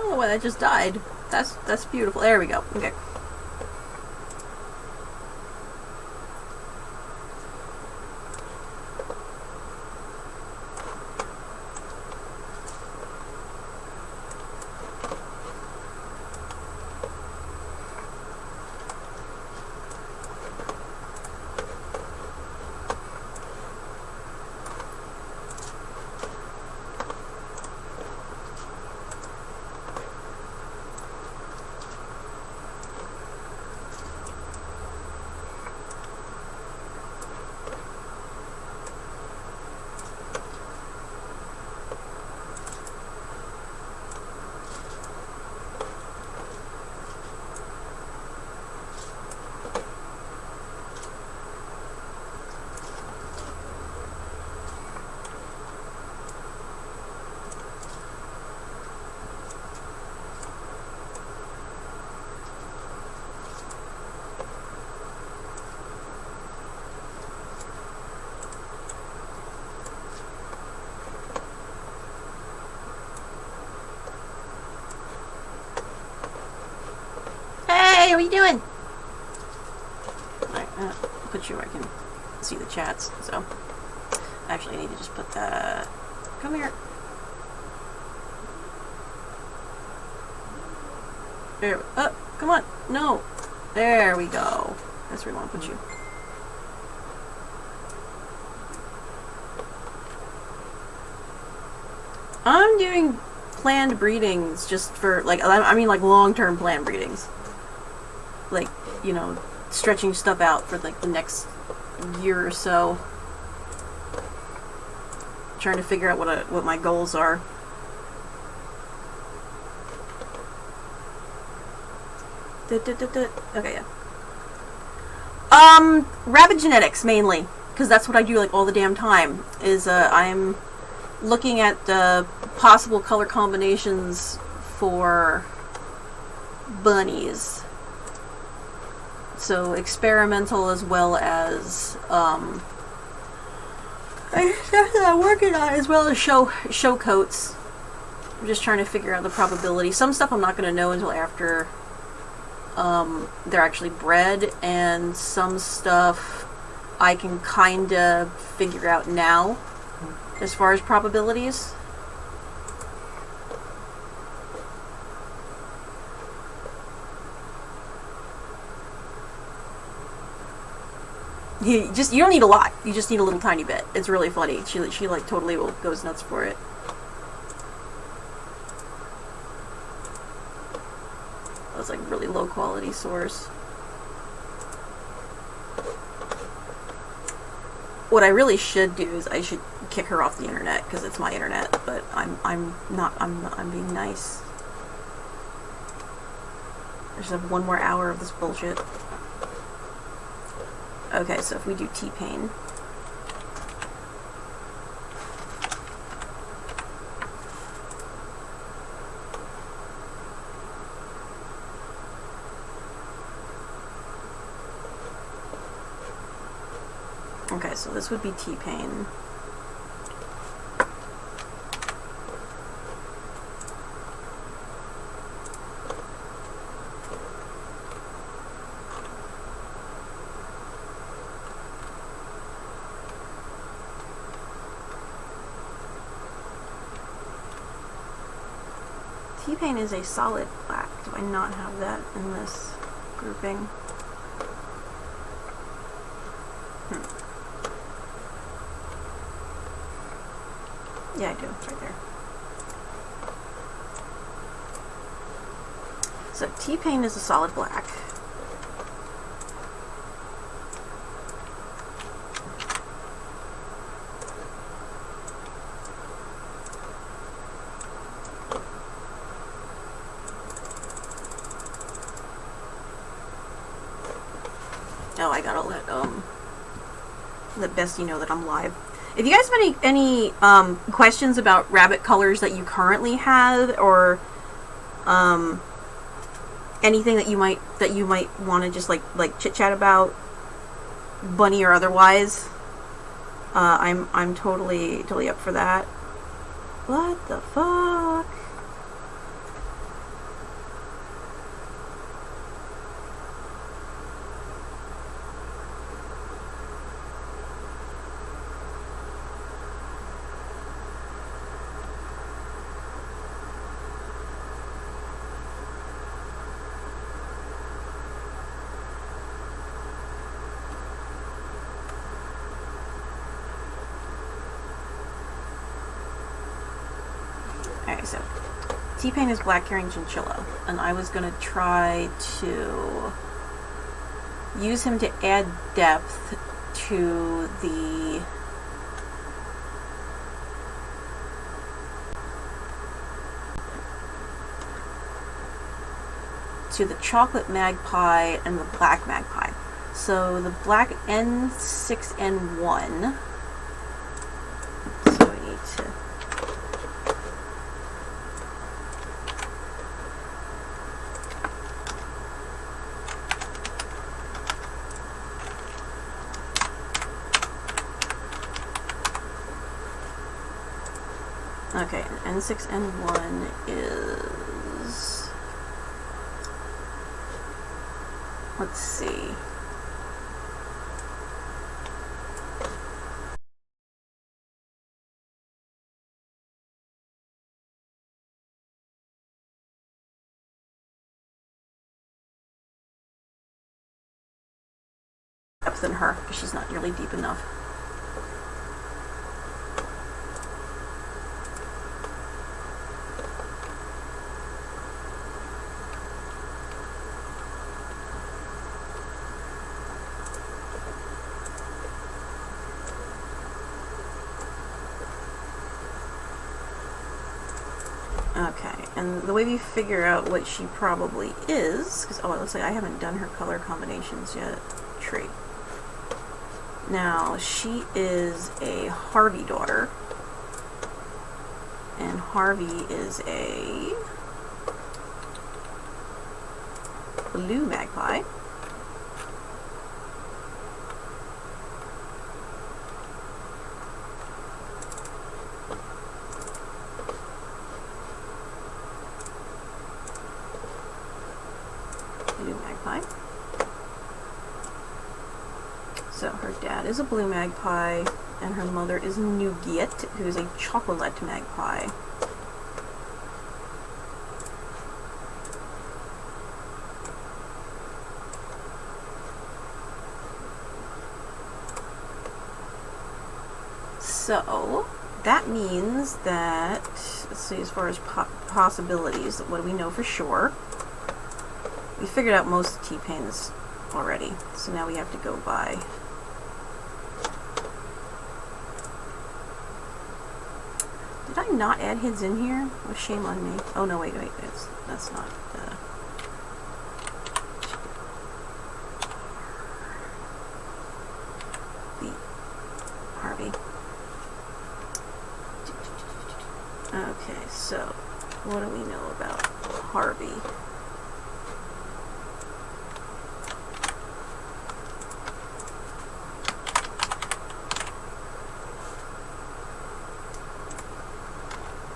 don't know why that just died. That's beautiful. There we go. Okay. Hey, what are you doing? Alright, put you where I can see the chats. So, actually, I need to just put that. Come here. There. Come on. No. There we go. That's where we want to put you. I'm doing planned breedings just for, like, I mean, like, long-term planned breedings. Like, you know, stretching stuff out for, like, the next year or so. Trying to figure out what my goals are. Okay, yeah. Rabbit genetics, mainly. Because that's what I do, like, all the damn time. Is, I'm looking at, possible color combinations for bunnies. So, experimental as well as, I'm working on, as well as show coats. I'm just trying to figure out the probability. Some stuff I'm not going to know until after they're actually bred, and some stuff I can kind of figure out now as far as probabilities. You don't need a lot. You just need a little tiny bit. It's really funny. She like totally goes nuts for it. That's like really low quality source. What I really should do is I should kick her off the internet because it's my internet. But I'm being nice. I just have one more hour of this bullshit. Okay, so if we do T-Pain. Okay, so this would be T-Pain. T-Pain is a solid black. Do I not have that in this grouping? Yeah, I do. It's right there. So T-Pain is a solid black. Oh, I gotta let Bestie know that I'm live. If you guys have any questions about rabbit colors that you currently have, or anything that you might want to just like chit chat about, bunny or otherwise, I'm totally up for that. What the fuck? Okay, so T-Pain is black-carrying chinchilla, and I was gonna try to use him to add depth to the chocolate magpie and the black magpie. So the black N6N1. So we need to okay, N6N1 is, let's see. Depth in her, because she's not nearly deep enough. Okay, and the way we figure out what she probably is, because, oh, it looks like I haven't done her color combinations yet. Tree. Now, she is a Harvey daughter, and Harvey is a blue magpie. So her dad is a blue magpie, and her mother is Nougat, who is a chocolate magpie. So that means that, let's see, as far as possibilities, what do we know for sure? We figured out most of T-Pain's already, so now we have to go by. Did I not add his in here? Oh, shame on me. Oh no, wait, that's not the Harvey. Okay, so what do we know about Harvey?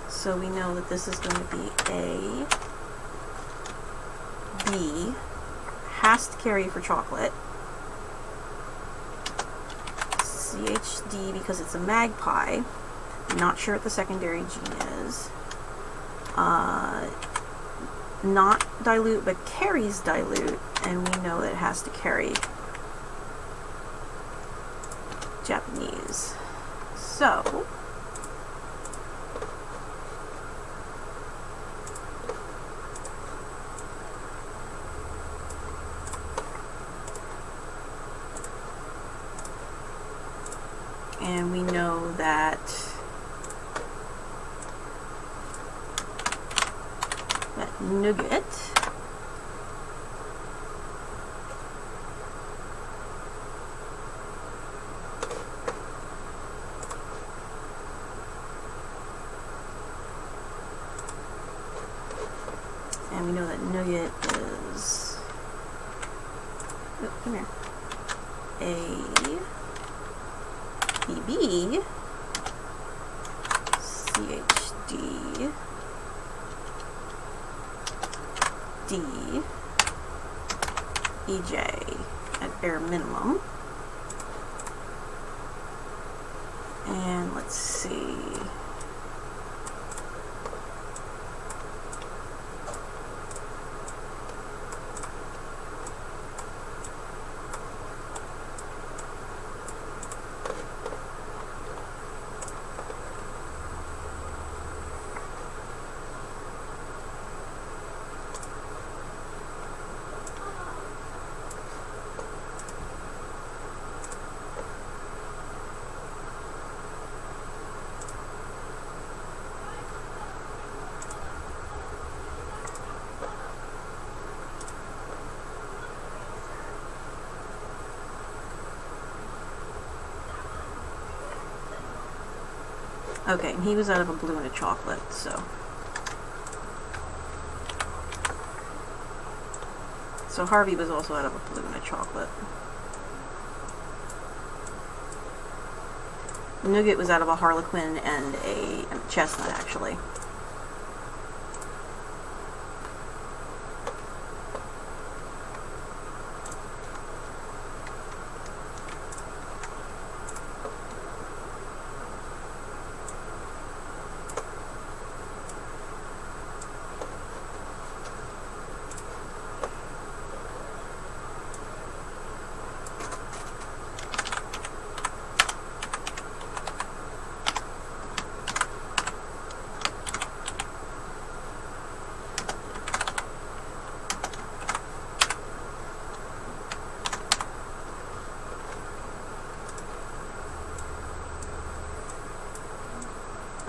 So we know that this is going to be A, B, has to carry for chocolate, CHD because it's a magpie, not sure what the secondary gene is, not dilute but carries dilute, and we know that it has to carry Japanese. So and we know that Nougat is, oh, come here, A, BB, CHD, D, EJ at bare minimum. And let's see. Okay, and he was out of a blue and a chocolate, so. So Harvey was also out of a blue and a chocolate. Nougat was out of a Harlequin and a chestnut, actually.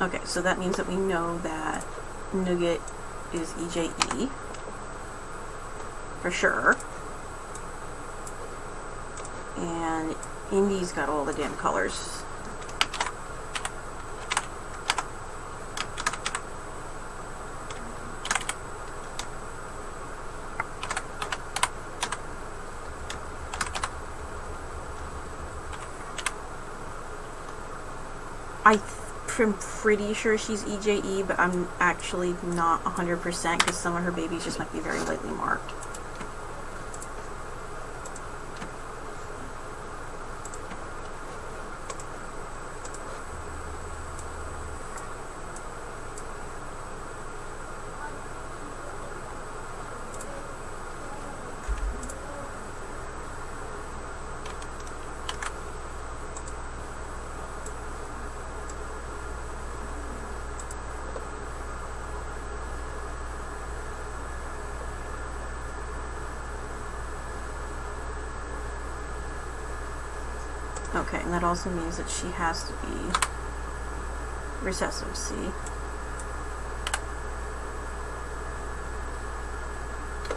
Okay, so that means that we know that Nougat is EJE for sure. And Indy's got all the damn colors. I'm pretty sure she's EJE, but I'm actually not 100% because some of her babies just might be very lightly marked. Okay, and that also means that she has to be recessive C.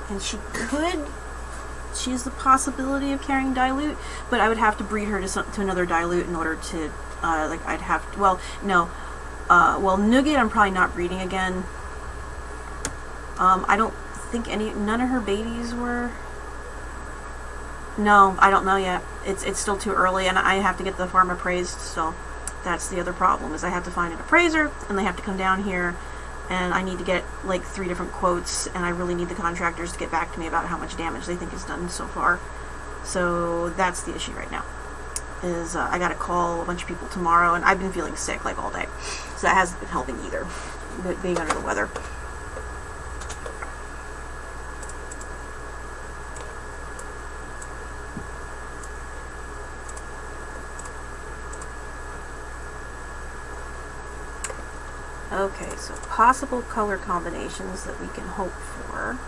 And she has the possibility of carrying dilute, but I would have to breed her to another dilute in order to, I'd have to, well, no. Well, Nougat I'm probably not breeding again. I don't think none of her babies were... No, I don't know yet. It's still too early, and I have to get the farm appraised, so that's the other problem, is I have to find an appraiser, and they have to come down here, and I need to get, like, 3 different quotes, and I really need the contractors to get back to me about how much damage they think is done so far. So that's the issue right now, is I gotta call a bunch of people tomorrow, and I've been feeling sick, like, all day, so that hasn't been helping either, being under the weather. Okay, so possible color combinations that we can hope for.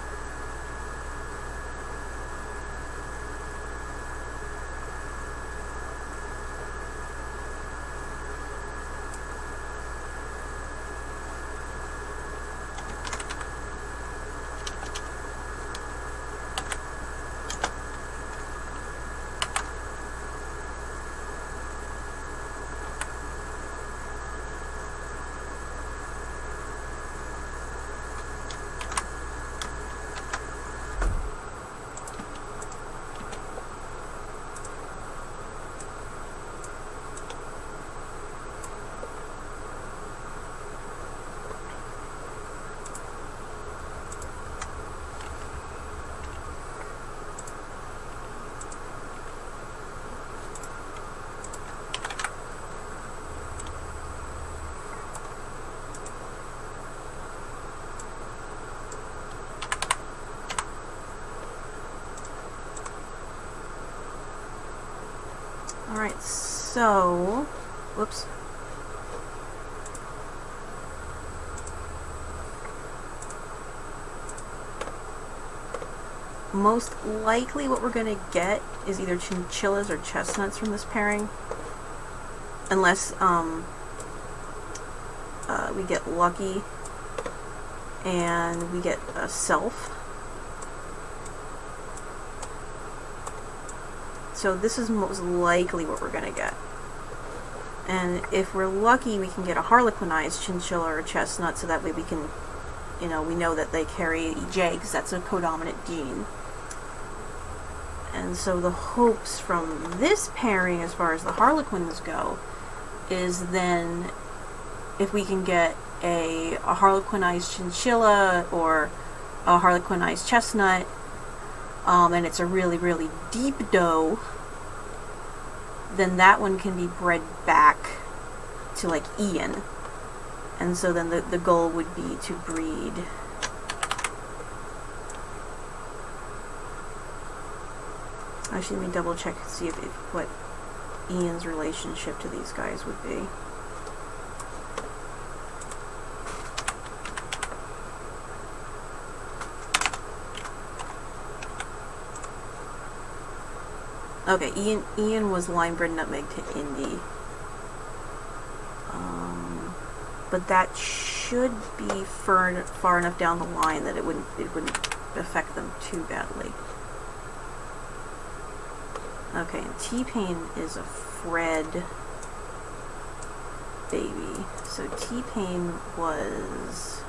Alright, so... Whoops. Most likely what we're going to get is either chinchillas or chestnuts from this pairing. Unless we get lucky and we get a self. So this is most likely what we're going to get. And if we're lucky, we can get a harlequinized chinchilla or a chestnut, so that way we can, we know that they carry EJ, because that's a codominant gene. And so the hopes from this pairing, as far as the harlequins go, is then if we can get a harlequinized chinchilla or a harlequinized chestnut, and it's a really, really deep doe, then that one can be bred back to like Ian. And so then the goal would be to breed actually, let me double check to see if what Ian's relationship to these guys would be. Okay, Ian was line bred nutmeg to Indy. But that should be far enough down the line that it wouldn't affect them too badly. Okay, and T-Pain is a Fred baby. So T-Pain was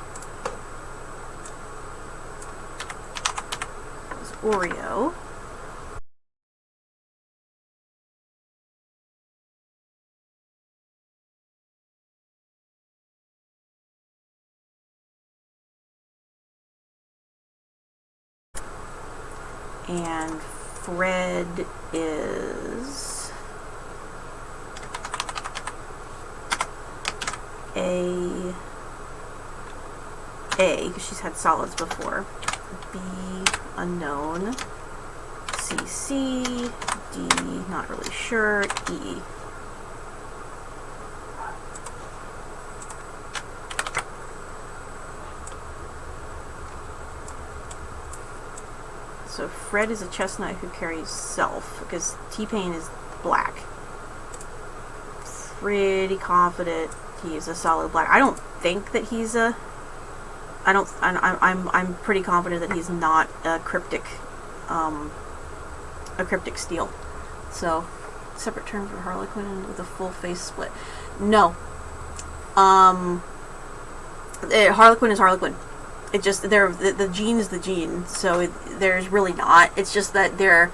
Oreo. And Fred is A, because she's had solids before. B, unknown. C, D, not really sure. E. So Fred is a chestnut who carries self, because T-Pain is black. Pretty confident he is a solid black. I don't think that he's a... I'm pretty confident that he's not a cryptic steel. So, separate term for Harlequin with a full face split. No. Harlequin is Harlequin. It just, the gene is the gene, so there's really not. It's just that the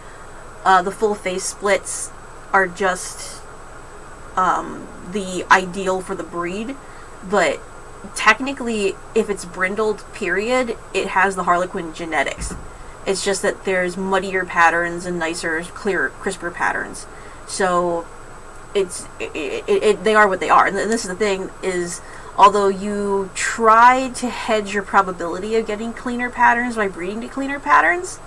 full face splits are just the ideal for the breed, but technically, if it's brindled, period, it has the Harlequin genetics. It's just that there's muddier patterns and nicer, clearer, crisper patterns. So they are what they are. And this is the thing is, although you try to hedge your probability of getting cleaner patterns by breeding to cleaner patterns,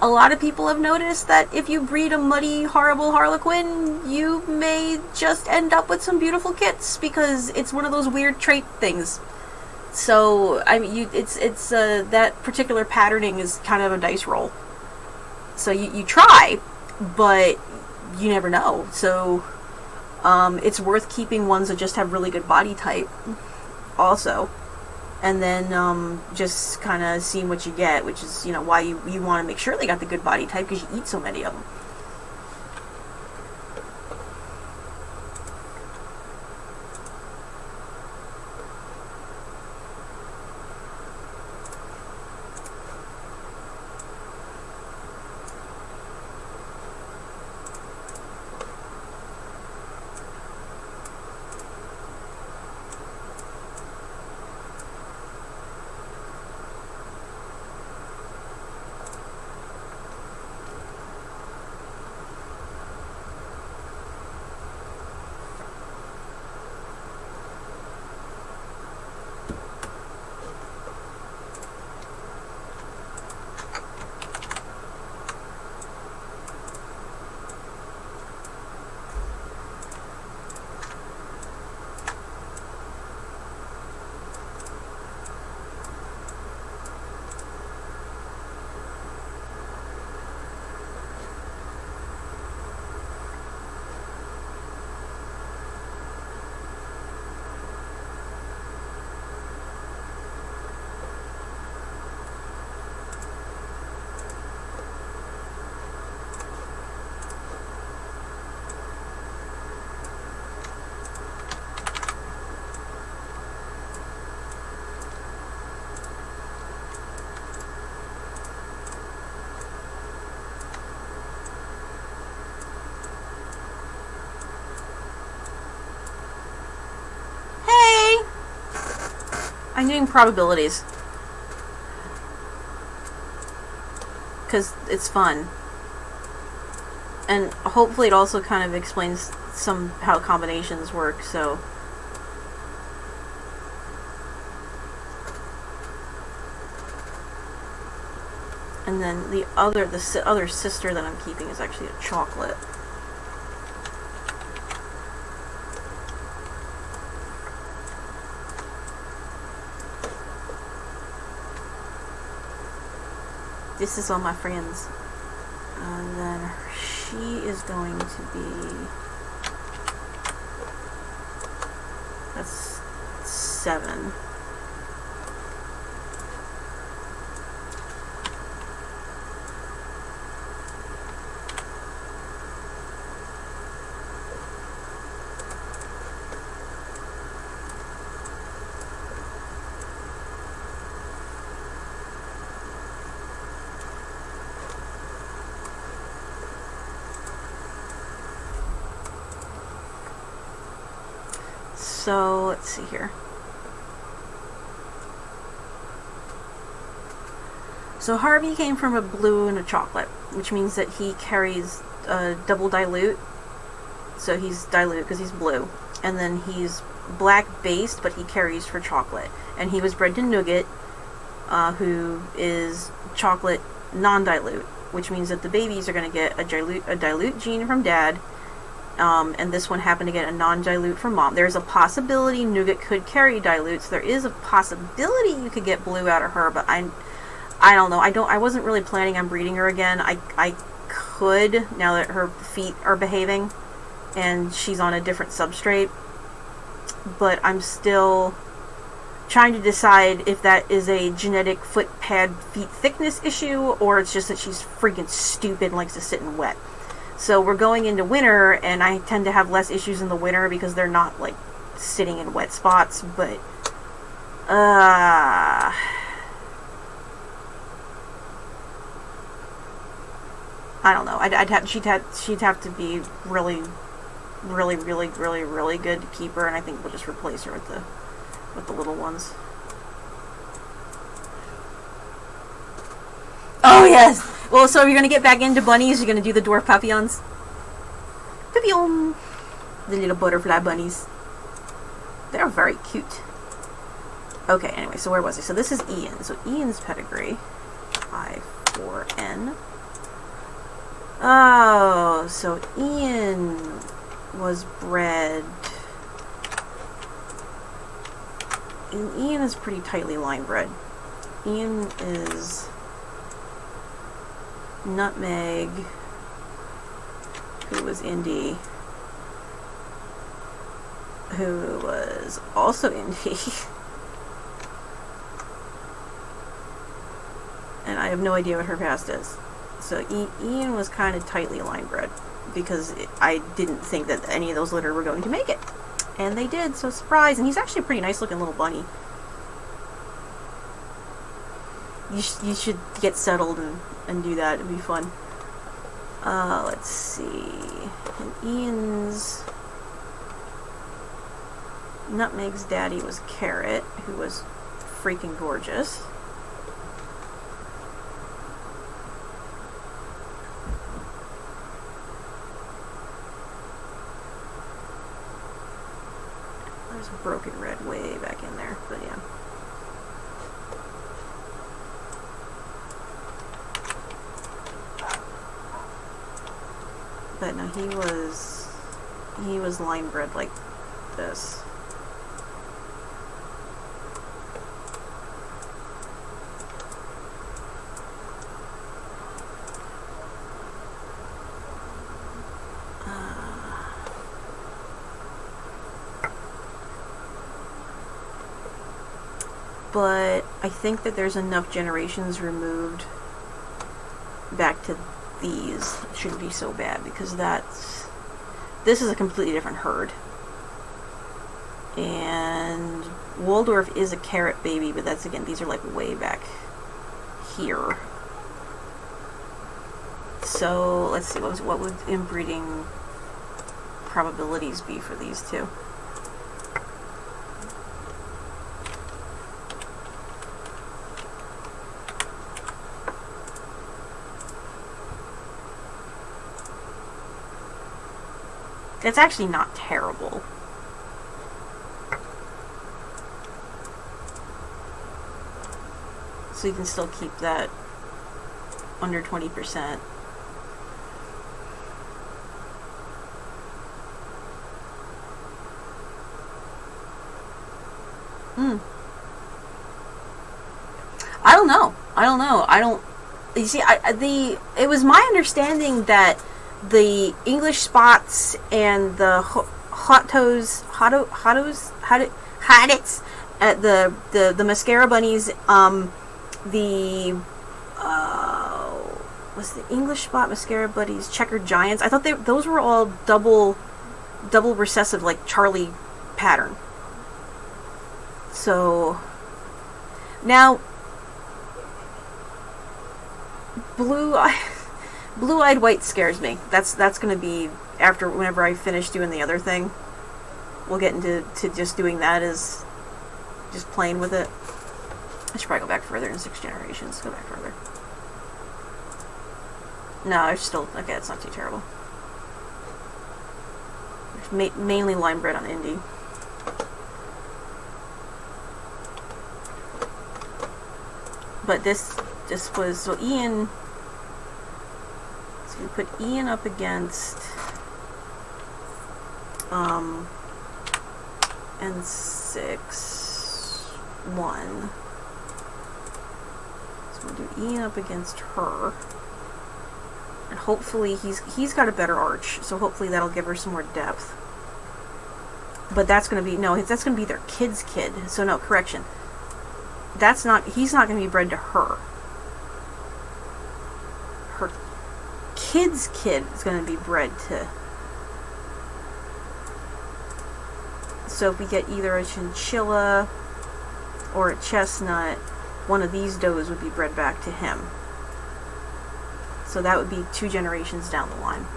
a lot of people have noticed that if you breed a muddy, horrible Harlequin, you may just end up with some beautiful kits, because it's one of those weird trait things. So, I mean, that particular patterning is kind of a dice roll. So you try, but you never know. So, it's worth keeping ones that just have really good body type also, and then just kind of seeing what you get, which is, why you want to make sure they got the good body type, because you eat so many of them. I'm doing probabilities. Because it's fun. And hopefully it also kind of explains how combinations work, so... And then the other sister that I'm keeping is actually a chocolate. This is all my friends. And then she is going to be... That's 7. So, let's see here. So Harvey came from a blue and a chocolate, which means that he carries double dilute. So he's dilute because he's blue. And then he's black based, but he carries for chocolate. And he was bred to Nougat, who is chocolate non-dilute, which means that the babies are going to get a dilute gene from dad. And this one happened to get a non-dilute from mom. There's a possibility Nougat could carry dilute, so there is a possibility you could get blue out of her, but I don't know. I wasn't really planning on breeding her again. I could, now that her feet are behaving and she's on a different substrate, but I'm still trying to decide if that is a genetic foot pad feet thickness issue, or it's just that she's freaking stupid and likes to sit in wet. So we're going into winter, and I tend to have less issues in the winter because they're not, like, sitting in wet spots, but, I don't know. She'd have to be really good to keep her, and I think we'll just replace her with the little ones. Oh, yes! Well, so you're gonna get back into bunnies, you're gonna do the dwarf papillons? Papillon! The little butterfly bunnies. They're very cute. Okay, anyway, so where was I? So this is Ian. So Ian's pedigree. I4N. Oh, so Ian was bred... And Ian is pretty tightly line bred. Ian is... Nutmeg, who was Indie, who was also Indie, and I have no idea what her past is. So Ian was kind of tightly line bred because I didn't think that any of those litter were going to make it, and they did. So surprise! And he's actually a pretty nice looking little bunny. You should get settled and do that. It'd be fun. Let's see. And Ian's Nutmeg's daddy was Carrot, who was freaking gorgeous. There's a broken red way back in there, but yeah. But no, he was line bred like this. But I think that there's enough generations removed back to these. It shouldn't be so bad because this is a completely different herd. And Waldorf is a Carrot baby, but that's, again, these are like way back here. So let's see, what would inbreeding probabilities be for these two? It's actually not terrible. So you can still keep that under 20%. I don't know. You see, it was my understanding that the English spots and the Hottits, the mascara bunnies, was the English spot mascara bunnies checkered giants? I thought those were all double recessive, like Charlie pattern. So now blue-eyed white scares me. That's going to be after, whenever I finish doing the other thing. We'll get into just doing that, as just playing with it. I should probably go back further in 6 generations. Go back further. No, it's still okay. It's not too terrible. There's mainly lime bread on Indy. But this was, so Ian. So we put Ian up against N6-1. So we'll do Ian up against her. And hopefully he's got a better arch, so hopefully that'll give her some more depth. But that's gonna be, no, that's gonna be their kid's kid. So no, correction. He's not gonna be bred to her. Her kid's kid is gonna be bred to. So if we get either a chinchilla or a chestnut, one of these does would be bred back to him. So that would be 2 generations down the line.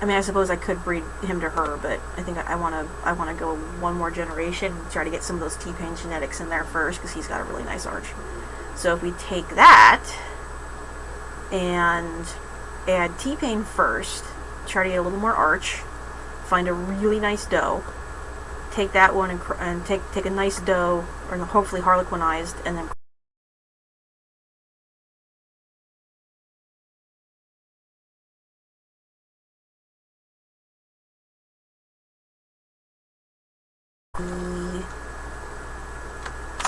I mean, I suppose I could breed him to her, but I think I want to go 1 more generation and try to get some of those T-Pain genetics in there first, because he's got a really nice arch. So if we take that and add T-Pain first, try to get a little more arch, find a really nice doe, take that one and take a nice doe, or hopefully harlequinized, and then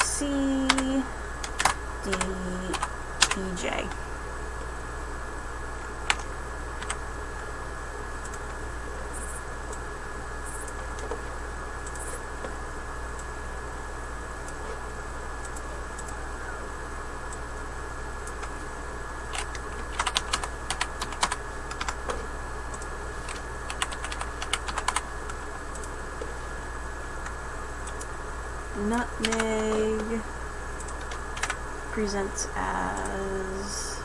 C, D, E, J. Nutmeg presents as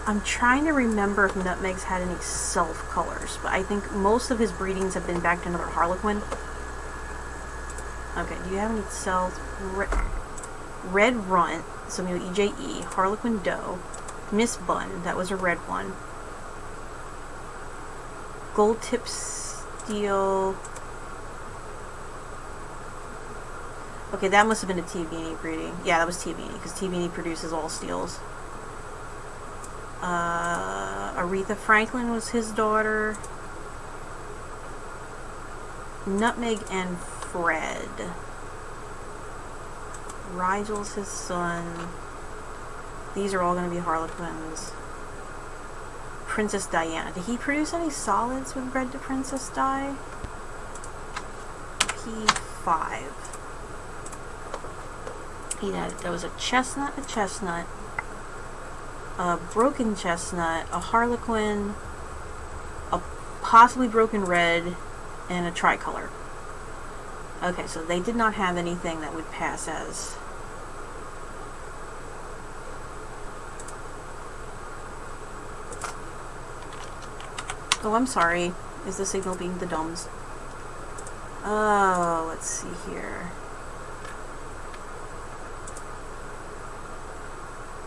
I'm trying to remember if Nutmeg's had any self colors, but I think most of his breedings have been back to another Harlequin. Okay, do you have any self? Red Runt, so maybe EJE, Harlequin Doe, Miss Bun, that was a red one. Gold Tip Steel. Okay, that must have been a T-Beanie breeding. Yeah, that was T-Beanie, because T-Beanie produces all steels. Aretha Franklin was his daughter. Nutmeg and Fred. Rigel's his son. These are all going to be Harlequins. Princess Diana. Did he produce any solids with bred to Princess Di? P5. There was a chestnut, a broken chestnut, a Harlequin, a possibly broken red, and a tricolor. Okay, so they did not have anything that would pass as... Oh, I'm sorry. Is the signal being the dumbs? Oh, let's see here.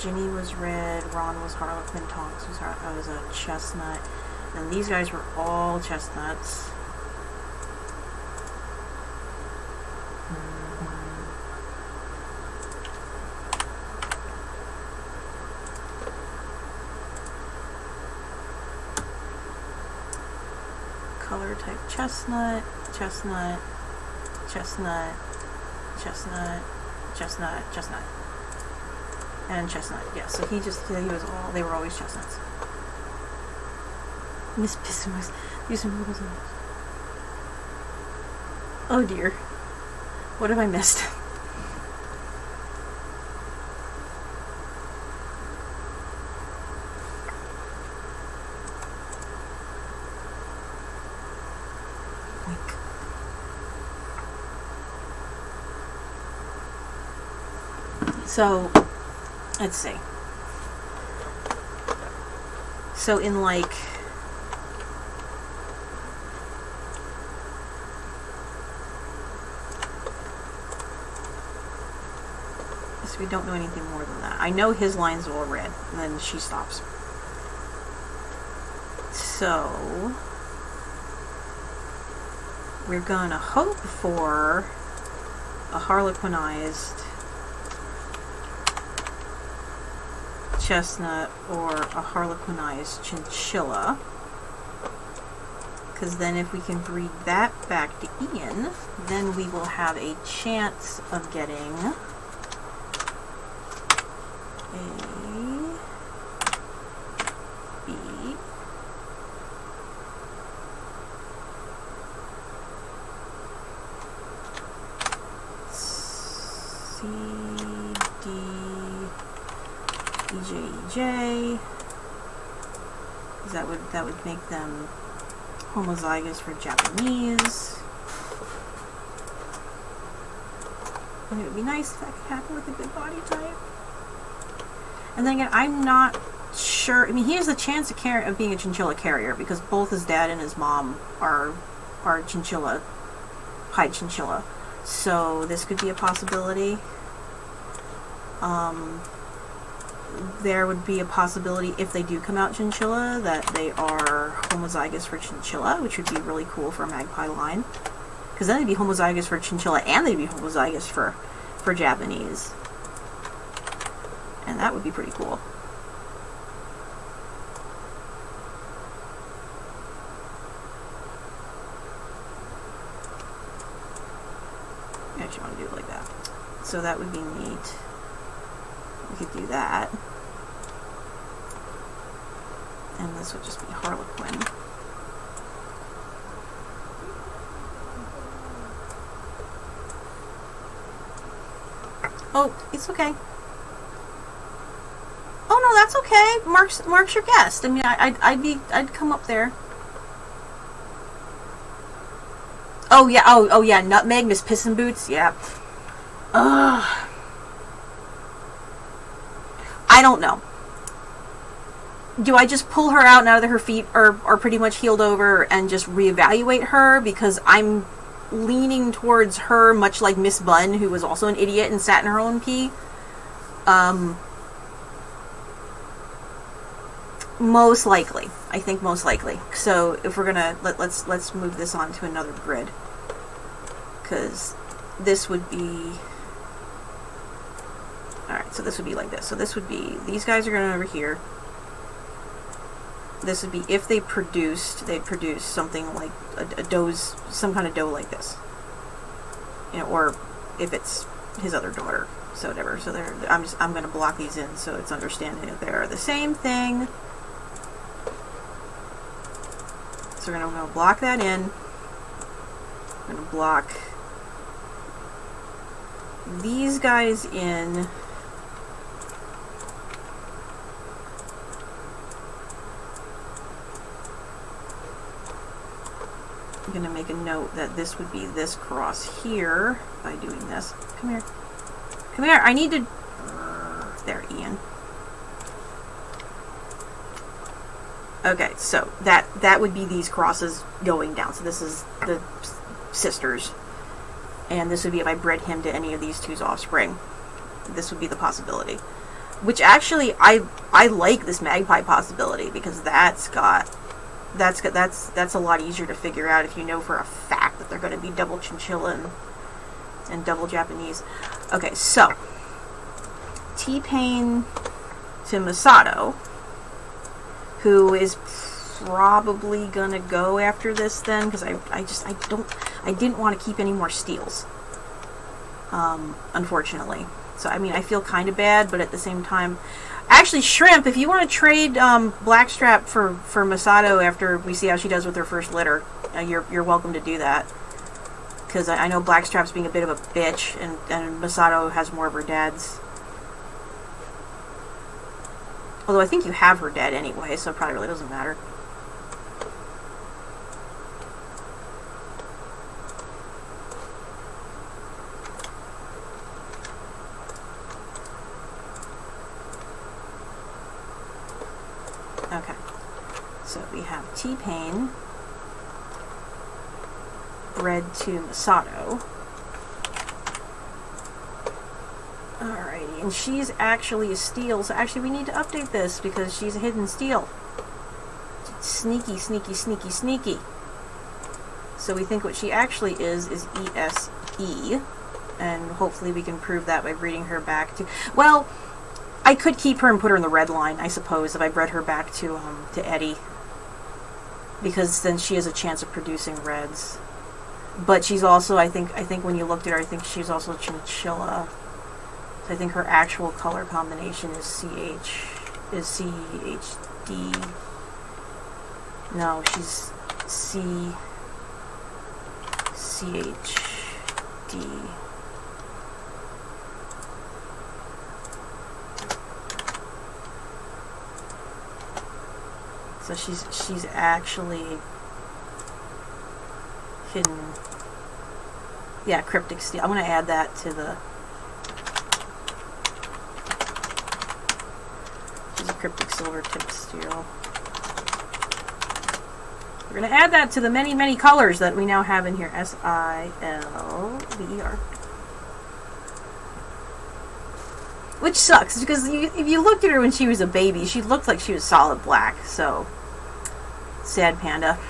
Ginny was red, Ron was Harlequin, Tonks was a chestnut, and these guys were all chestnuts. Color type chestnut, chestnut, chestnut, chestnut, chestnut, chestnut, and chestnut. Yeah, so he was all, they were always chestnuts. Miss Pissimus, use some rules on this. Oh dear. What have I missed? So, let's see. So in like, so we don't know anything more than that. I know his line's all red, and then she stops. So, we're gonna hope for a harlequinized chestnut or a harlequinized chinchilla, because then if we can breed that back to Ian, then we will have a chance of getting a B, C, D, EJ, that would make them homozygous for Japanese. And it would be nice if that could happen with a good body type. And then again, I'm not sure. I mean, he has the chance of being a chinchilla carrier because both his dad and his mom are chinchilla, pied chinchilla. So this could be a possibility. There would be a possibility, if they do come out chinchilla, that they are homozygous for chinchilla, which would be really cool for a magpie line. Because then they'd be homozygous for chinchilla and they'd be homozygous for Japanese. And that would be pretty cool. I actually want to do it like that. So that would be neat. We could do that. And this would just be Harlequin. Oh, it's okay. Oh no, that's okay. Mark's your guest. I mean, I'd come up there. Oh yeah, oh yeah, Nutmeg, Miss Piss and Boots, yeah. Ugh. I don't know. Do I just pull her out now that her feet are pretty much healed over and just reevaluate her? Because I'm leaning towards her, much like Miss Bunn, who was also an idiot and sat in her own pee. Most likely. I think most likely. So if we're gonna let's move this on to another grid. Because this would be, alright, so this would be like this. So this would be, these guys are going over here. This would be if they produce something like a doe's, some kind of doe like this. You know, or if it's his other daughter. So whatever. So I'm going to block these in so it's understanding that they're the same thing. So we're going to block that in. I'm going to block these guys in. I'm going to make a note that this would be this cross here by doing this. Come here. Come here. I need to... There, Ian. Okay, so that would be these crosses going down. So this is the sisters. And this would be if I bred him to any of these two's offspring. This would be the possibility. which actually I like this magpie possibility, because that's a lot easier to figure out if you know for a fact that they're going to be double chinchilla and double Japanese. Okay, so T-Pain to Masato, who is probably gonna go after this then, because I didn't want to keep any more steals, unfortunately. So I mean, I feel kind of bad, but at the same time, actually, Shrimp, if you want to trade Blackstrap for Masato after we see how she does with her first litter, you're welcome to do that, because I know Blackstrap's being a bit of a bitch, and Masato has more of her dad's. Although I think you have her dead anyway, so it probably really doesn't matter. Okay. So we have T-Pain bred to Masato. Alrighty, and she's actually a steal, so actually we need to update this because she's a hidden steal. Sneaky, sneaky, sneaky, sneaky. So we think what she actually is ESE, and hopefully we can prove that by breeding her back to... Well, I could keep her and put her in the red line, I suppose, if I bred her back to Eddie, because then she has a chance of producing reds. But she's also, I think when you looked at her, I think she's also a chinchilla. I think her actual color combination is CHD. No, she's CHD. So she's actually hidden. Yeah, cryptic steel. I'm gonna add that to the... Cryptic silver tip steel. We're going to add that to the many, many colors that we now have in here. SILVER. Which sucks, because if you looked at her when she was a baby, she looked like she was solid black, so... Sad panda.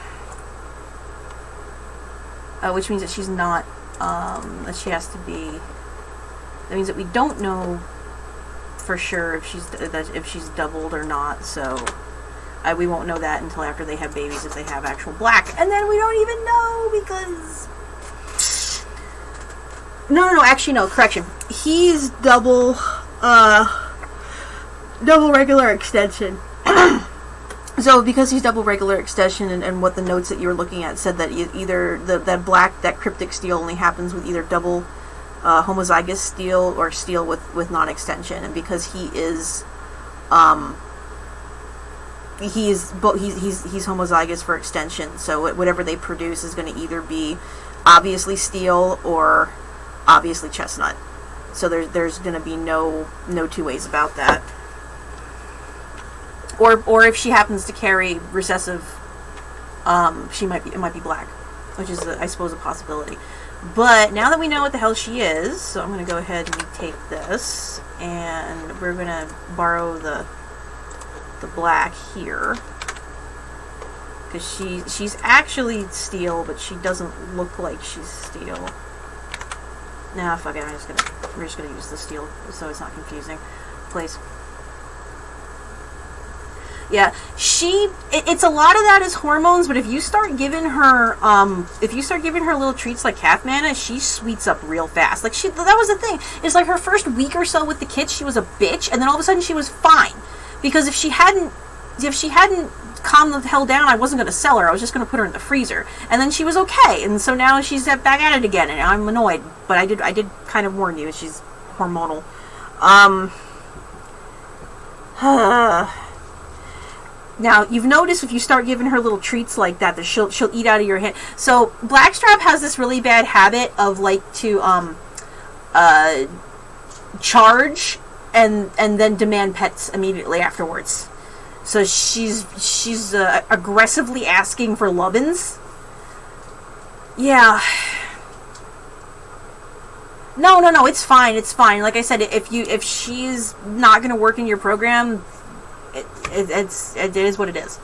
Which means that she's not, that she has to be... That means that we don't know for sure if she's doubled or not, so we won't know that until after they have babies, if they have actual black, and then we don't even know, because no, actually no, correction, he's double regular extension. So because he's double regular extension, and what the notes that you were looking at said that either that cryptic steel only happens with either double homozygous steel or steel with non-extension, and because he's homozygous for extension, so whatever they produce is going to either be obviously steel or obviously chestnut. So there's going to be no two ways about that. Or if she happens to carry recessive, it might be black, which is I suppose a possibility. But now that we know what the hell she is, so I'm going to go ahead and take this, and we're going to borrow the black here, because she's actually steel, but she doesn't look like she's steel. Nah, fuck it, we're just gonna use the steel so it's not confusing. Please. Yeah, it's a lot of that is hormones, but if you start giving her little treats like calf manna, she sweets up real fast. Like that was the thing. It's like her first week or so with the kits, she was a bitch, and then all of a sudden she was fine. Because if she hadn't calmed the hell down, I wasn't going to sell her. I was just going to put her in the freezer. And then she was okay, and so now she's back at it again, and I'm annoyed. But I did kind of warn you, she's hormonal. Now, you've noticed if you start giving her little treats like that she'll eat out of your hand. So, Blackstrap has this really bad habit of to charge and then demand pets immediately afterwards. So she's aggressively asking for lovin's. Yeah. No, no, no, it's fine, it's fine. Like I said, if she's not going to work in your program, it is what it is.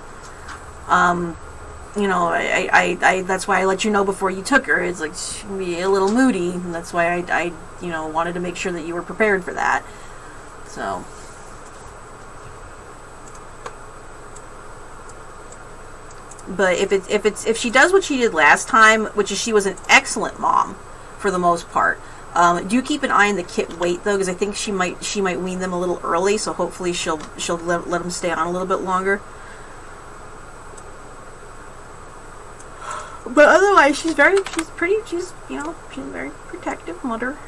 You know, I that's why I let you know before you took her. It's like, she can be a little moody, and that's why I you know, wanted to make sure that you were prepared for that. So. But if she does what she did last time, which is she was an excellent mom, for the most part. Do keep an eye on the kit weight though, because I think she might wean them a little early, so hopefully she'll let them stay on a little bit longer. But otherwise, she's very protective mother.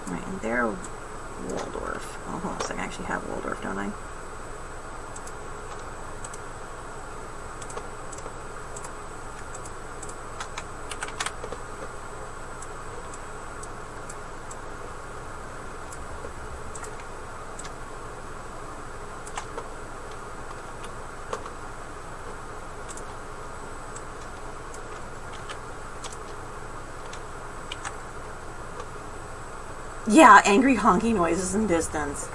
Right, and they're Waldorf. Oh, hold on a second, I actually have Waldorf, don't I? Yeah, angry honking noises in distance.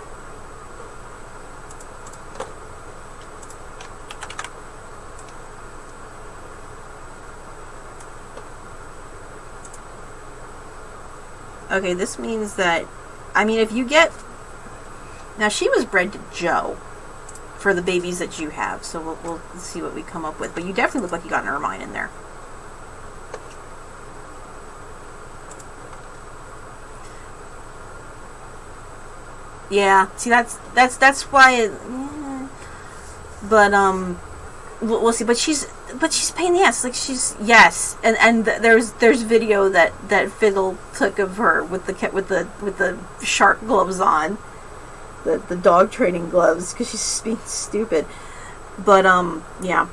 Okay, this means that, I mean, if you get... Now, she was bred to Joe for the babies that you have, so we'll see what we come up with. But you definitely look like you got an Ermine in there. Yeah, see, that's why. But we'll see. But she's a pain in the ass. Like, she's, yes, and there's video that Fiddle took of her with the shark gloves on, the dog training gloves, because she's being stupid. But yeah.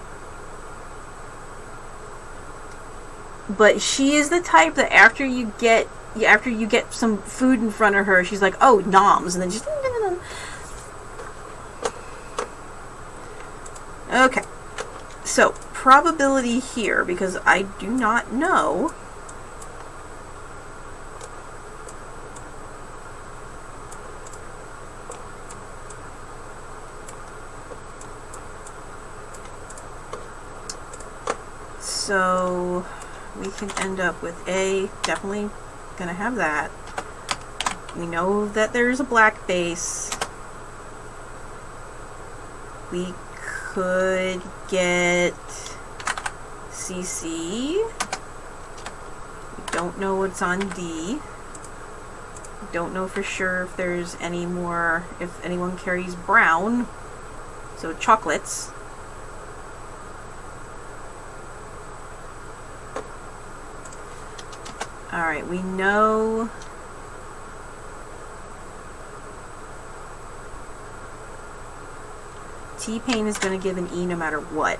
But she is the type that after you get some food in front of her, she's like, oh, noms, and then just... Okay. So, probability here, because I do not know. So, we can end up with A, definitely gonna have that. We know that there's a black base. We could get CC. We don't know what's on D. We don't know for sure if there's any more, if anyone carries brown. So chocolates. Alright, we know... T-Pain is going to give an E no matter what.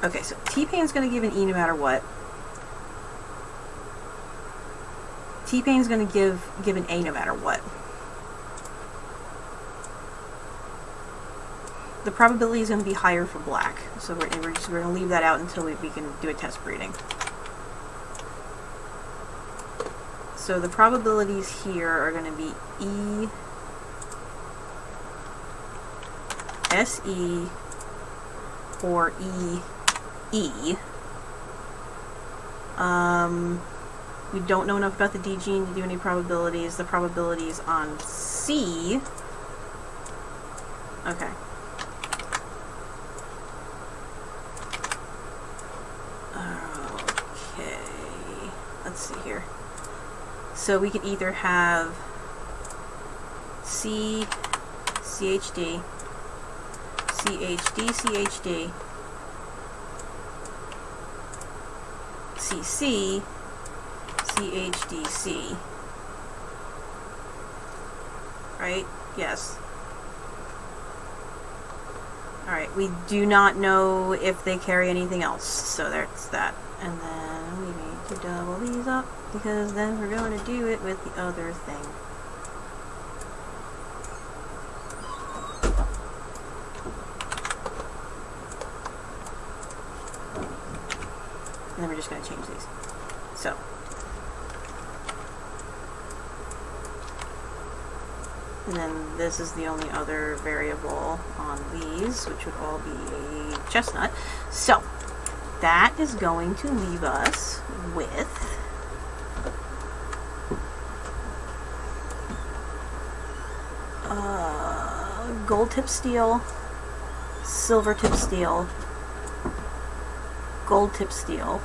Okay, so T-Pain is going to give an E no matter what. T-Pain is going to give an A no matter what. The probability is going to be higher for black, so we're going to leave that out until we can do a test breeding. So the probabilities here are going to be E, SE, or E, E. We don't know enough about the D gene to do any probabilities. The probabilities on C. Okay. Let's see here. So we could either have C, CHD, CHD, CHD, CC, CHDC. Right? Yes. Alright, we do not know if they carry anything else, so there's that. And then we need to double these up, because then we're going to do it with the other thing. And then we're just going to change these. So. And then this is the only other variable on these, which would all be a chestnut. So, that is going to leave us with gold tip steel, silver tip steel, gold tip steel,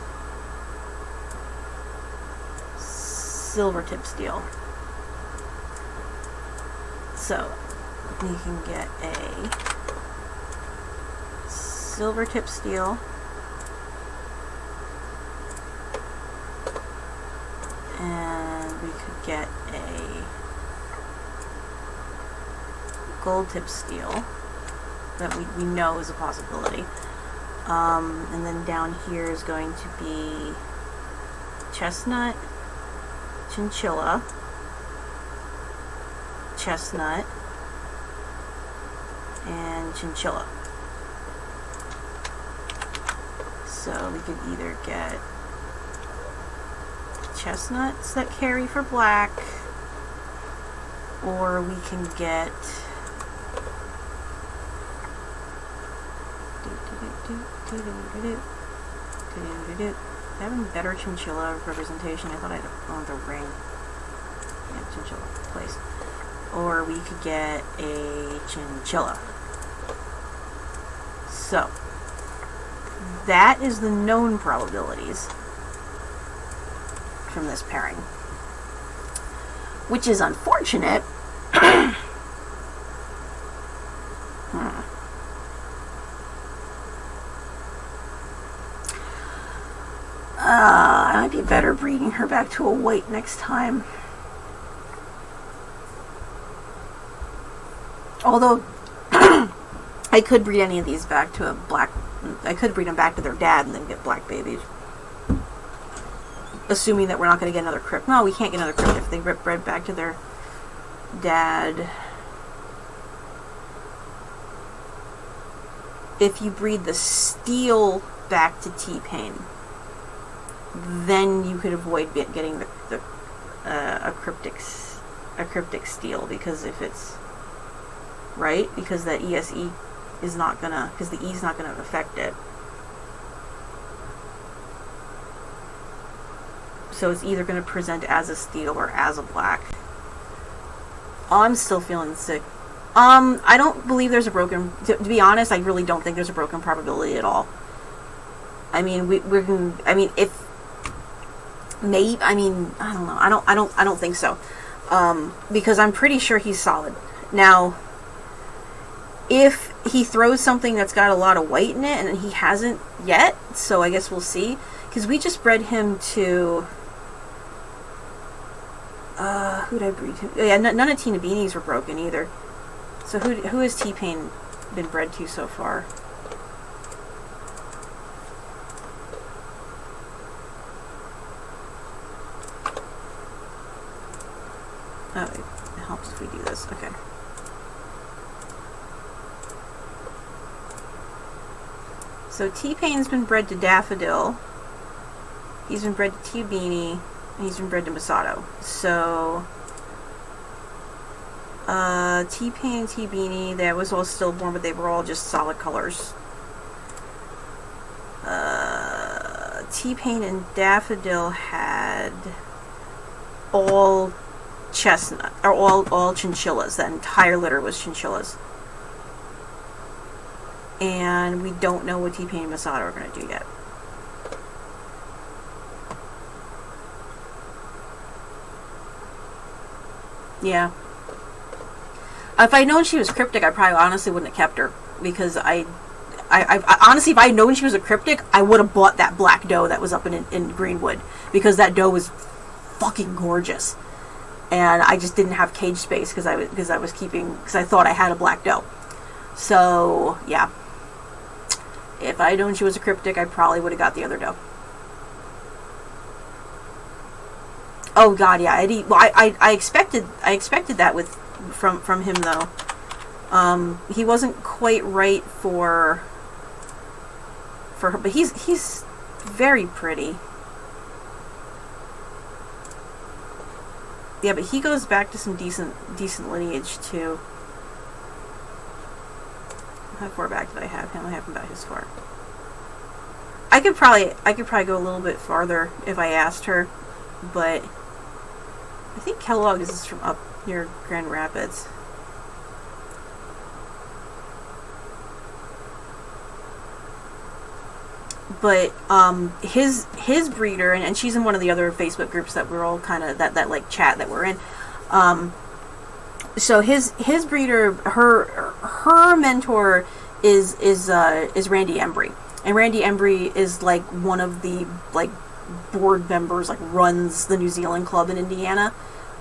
silver tip steel. So, you can get a silver tip steel, and we could get a gold tip steel that we know is a possibility. And then down here is going to be chestnut, chinchilla, chestnut, and chinchilla. So we could either get chestnuts that carry for black, or we can get having better chinchilla representation. I thought I had the ring. Yeah, chinchilla place. Or we could get a chinchilla. So, that is the known probabilities from this pairing. Which is unfortunate. I might be better breeding her back to a white next time. Although, I could breed any of these back to a black... I could breed them back to their dad and then get black babies. Assuming that we're not going to get another crypt. No, we can't get another crypt if they bred back to their dad. If you breed the steel back to T-Pain, then you could avoid getting a cryptic steel, because if it's right, because that ESE is not gonna, because the E is not gonna affect it. So it's either gonna present as a steel or as a black. Oh, I'm still feeling sick. I don't believe there's a broken, to be honest, I really don't think there's a broken probability at all. I mean, if maybe, I mean, I don't know. I don't think so. Because I'm pretty sure he's solid. Now, if he throws something that's got a lot of white in it, and he hasn't yet, so I guess we'll see. Because we just bred him to... who'd I breed him? Yeah, none of Tina Beanies were broken either. So who has T-Pain been bred to so far? Oh, it helps if we do this. Okay. So T-Pain's been bred to Daffodil. He's been bred to T-Beanie. And he's been bred to Masato. So T-Pain and T-Beanie, that was all stillborn, but they were all just solid colors. T-Pain and Daffodil had all chestnut, or all chinchillas. That entire litter was chinchillas. And we don't know what T-Pain and Masato are going to do yet. Yeah. If I'd known she was cryptic, I probably honestly wouldn't have kept her. Because I honestly, if I'd known she was a cryptic, I would have bought that black doe that was up in Greenwood. Because that doe was fucking gorgeous. And I just didn't have cage space because I thought I had a black doe. So, yeah. If I'd known she was a cryptic, I probably would have got the other doe. Oh god, yeah. I expected that from him though. He wasn't quite right for her, but he's very pretty. Yeah, but he goes back to some decent lineage too. How far back did I have him? I have him back as far. I could probably go a little bit farther if I asked her, but I think Kellogg is from up near Grand Rapids. But his breeder, and she's in one of the other Facebook groups that we're all kind of that like chat that we're in. So his breeder, her mentor is Randy Embry, and Randy Embry is like one of the like board members, like runs the New Zealand club in Indiana,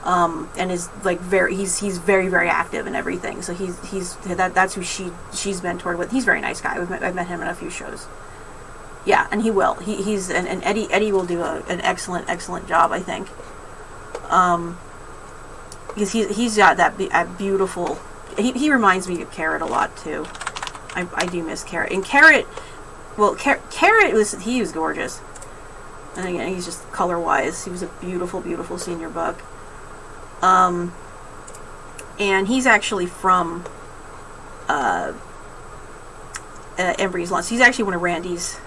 and is like he's very active and everything. So that's who she's mentored with. He's a very nice guy. I've met him in a few shows. Yeah, and he will. He's and Eddie will do an excellent job, I think. Because he's got that beautiful. He reminds me of Carrot a lot too. I do miss Carrot. And Carrot, well, Carrot he was gorgeous. And again, he's just color wise, he was a beautiful senior buck. And he's actually from Embry's Lawn. So he's actually one of Randy's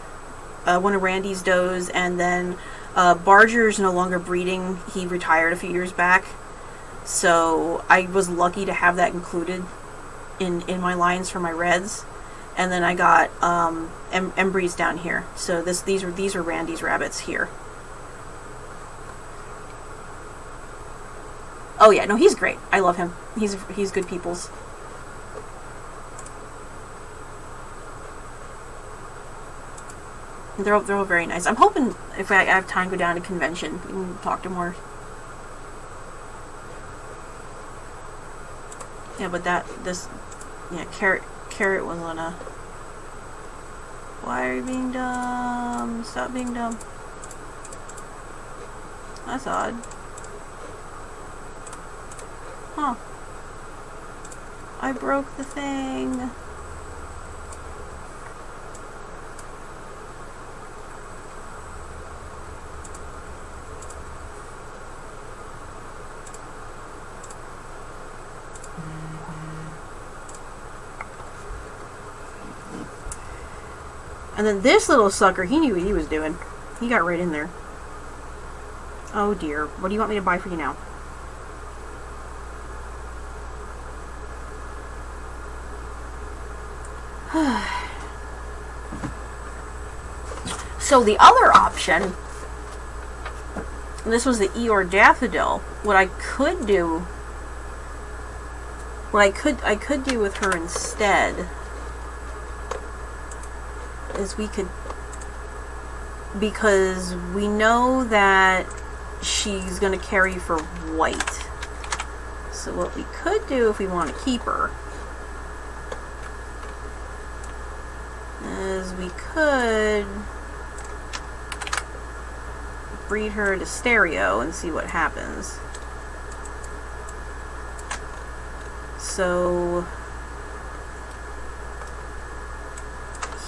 does, and then Barger's no longer breeding. He retired a few years back, so I was lucky to have that included in my lines for my reds. And then I got Embry's down here. So these are Randy's rabbits here. Oh yeah, no, he's great. I love him. He's good people's. They're all very nice. I'm hoping if I have time to go down to convention, we can talk to more. Yeah, but Carrot was on a. Why are you being dumb? Stop being dumb. That's odd. Huh. I broke the thing. And then this little sucker, he knew what he was doing. He got right in there. Oh dear. What do you want me to buy for you now? So the other option, and this was the Eeyore Daffodil. What I could do with her instead is because we know that she's going to carry for white. So what we could do if we want to keep her is we could breed her to stereo and see what happens. So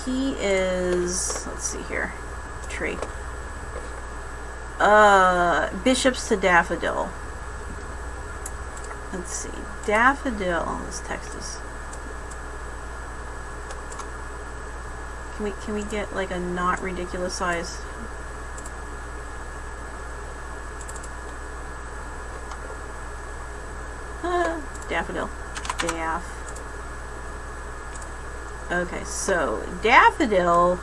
he is, let's see here, tree. Bishops to Daffodil. Let's see, Daffodil. Let's text this. Can we get like a not ridiculous size? Daffodil. Daff. Okay, so Daffodil,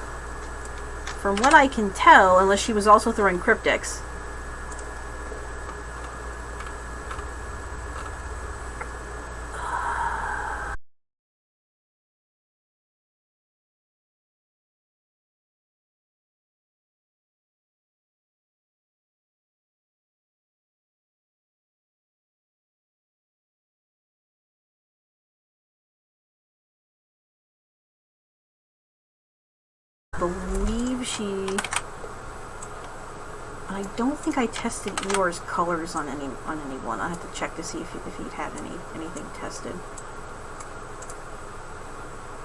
from what I can tell, unless she was also throwing cryptics, I believe I don't think I tested Eeyore's colors on anyone. I have to check to see if he'd had anything tested.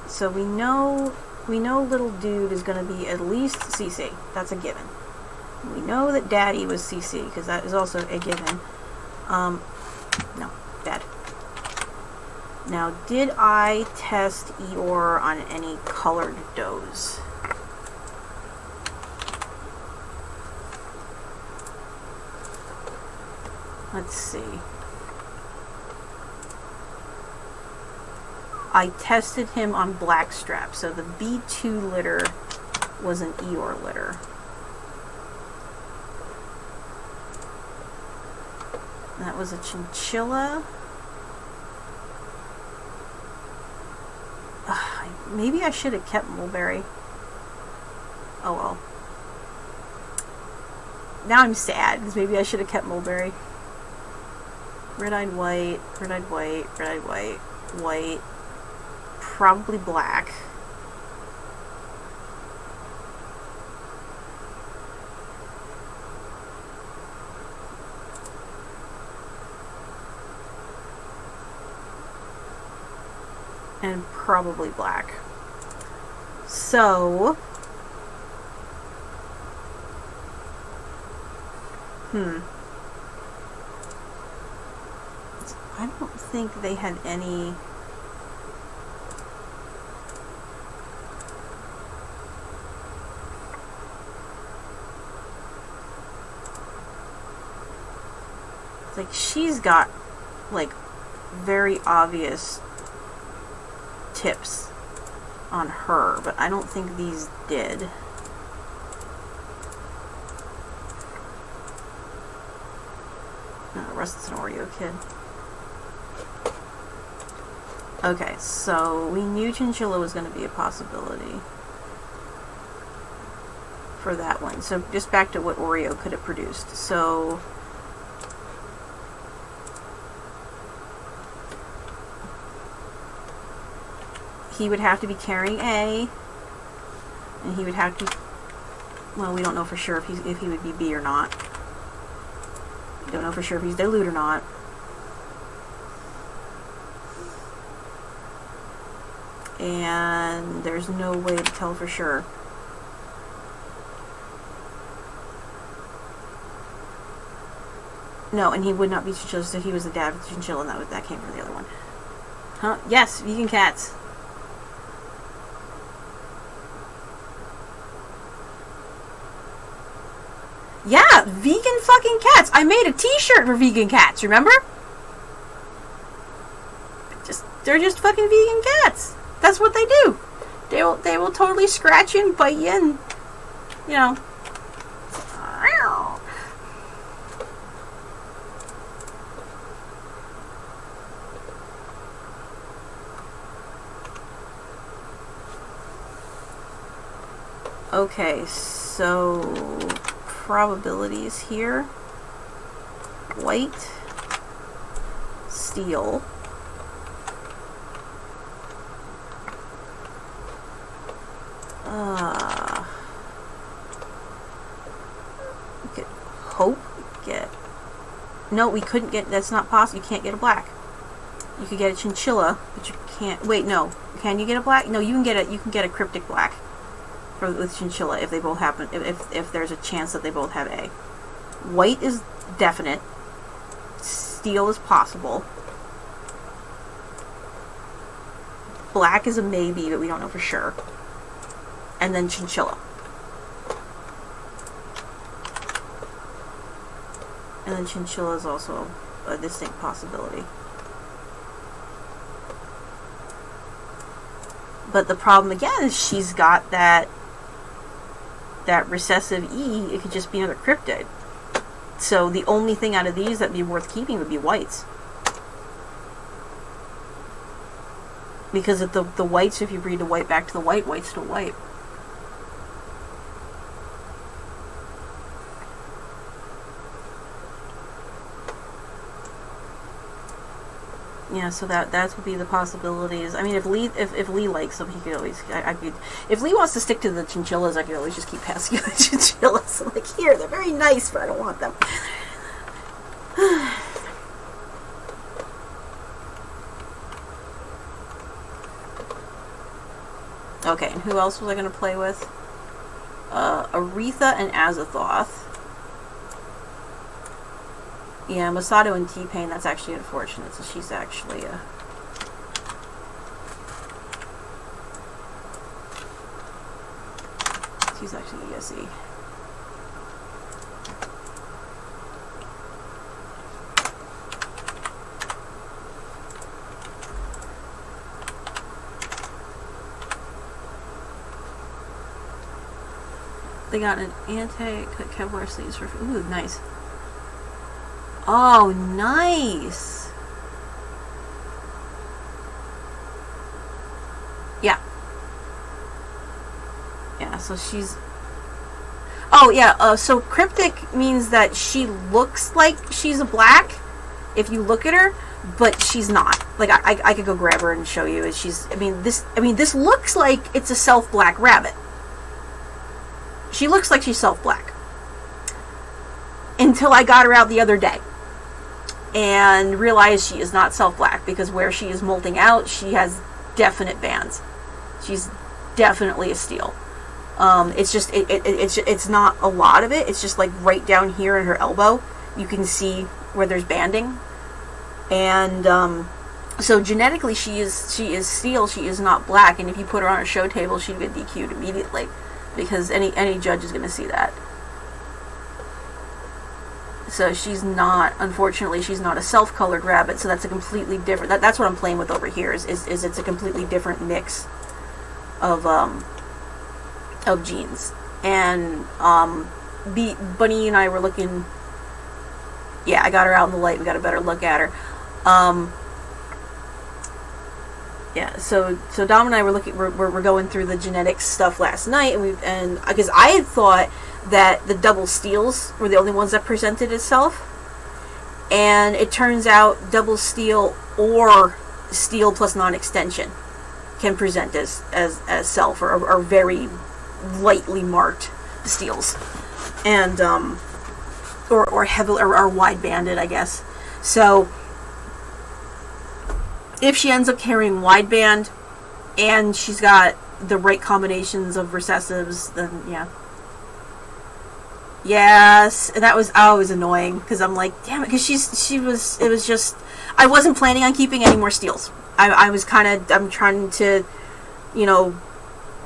So we know we know little dude is going to be at least CC. That's a given. We know that daddy was CC, because that is also a given. No, bad. Now, did I test Eeyore on any colored does? Let's see. I tested him on Blackstrap, so the B2 litter was an Eeyore litter. That was a chinchilla. Maybe I should have kept Mulberry. Oh well. Now I'm sad, because maybe I should have kept Mulberry. Red-eyed white, red-eyed white, red-eyed white, white. Probably black. And probably black. So, I don't think they had any. It's like she's got like very obvious tips on her, but I don't think these did. No, Rust's an Oreo kid. Okay, so we knew chinchilla was going to be a possibility for that one. So just back to what Oreo could have produced. So he would have to be carrying A, and he would have to, well, we don't know for sure if he would be B or not. We don't know for sure if he's dilute or not. And there's no way to tell for sure. No, and he would not be chinchilla, so he was the dad of the chinchilla, and that came from the other one. Huh? Yes, vegan cats. Yeah, vegan fucking cats. I made a t-shirt for vegan cats, remember? They're just fucking vegan cats. That's what they do. They will totally scratch you and bite you and, you know. Okay, so probabilities here. White, steel, we could hope get. No, we couldn't get. That's not possible. You can't get a black. You could get a chinchilla, but you can't. Wait, no. Can you get a black? No, you can get a. You can get a cryptic black with chinchilla if they both happen. If there's a chance that they both have A. White is definite. Steel is possible. Black is a maybe, but we don't know for sure. And then chinchilla. And then chinchilla is also a distinct possibility. But the problem again is she's got that recessive E. It could just be another cryptid. So the only thing out of these that'd be worth keeping would be whites. Because if the whites, if you breed the white back to the white, white's still white. Yeah, so that would be the possibilities. I mean, if Lee likes them, he could always. I could. If Lee wants to stick to the chinchillas, I could always just keep passing you the chinchillas. Like, here, they're very nice, but I don't want them. Okay, and who else was I going to play with? Aretha and Azathoth. Yeah, Masato and T-Pain, that's actually unfortunate. So she's actually a... She's actually ESE. They got an anti-Kevlar sleeves for... Ooh, nice. Oh, nice! Yeah. Yeah, so she's... Oh, yeah, so cryptic means that she looks like she's a black, if you look at her, but she's not. Like, I could go grab her and show you. She's... I mean, this looks like it's a self-black rabbit. She looks like she's self-black. Until I got her out the other day. And realized she is not self-black. Because where she is molting out, she has definite bands. She's definitely a steal. It's just, it's not a lot of it. It's just like right down here in her elbow. You can see where there's banding. And, so genetically she is steel. She is not black. And if you put her on a show table, she'd get DQ'd immediately. Because any judge is going to see that. So she's not, unfortunately, she's not a self-colored rabbit, so that's a completely different, that's what I'm playing with over here, is it's a completely different mix of genes. And, Bunny and I were looking, yeah, I got her out in the light, we got a better look at her. Yeah, so Dom and I were looking, we're going through the genetics stuff last night, and because I had thought that the double steels were the only ones that presented itself, and it turns out double steel or steel plus non-extension can present as self, or very lightly marked steels, and or heavily or wide banded, I guess. So if she ends up carrying wideband and she's got the right combinations of recessives, then yeah. Yes, and that was always annoying because I'm like, damn it, because it was just, I wasn't planning on keeping any more steels. I'm trying to, you know,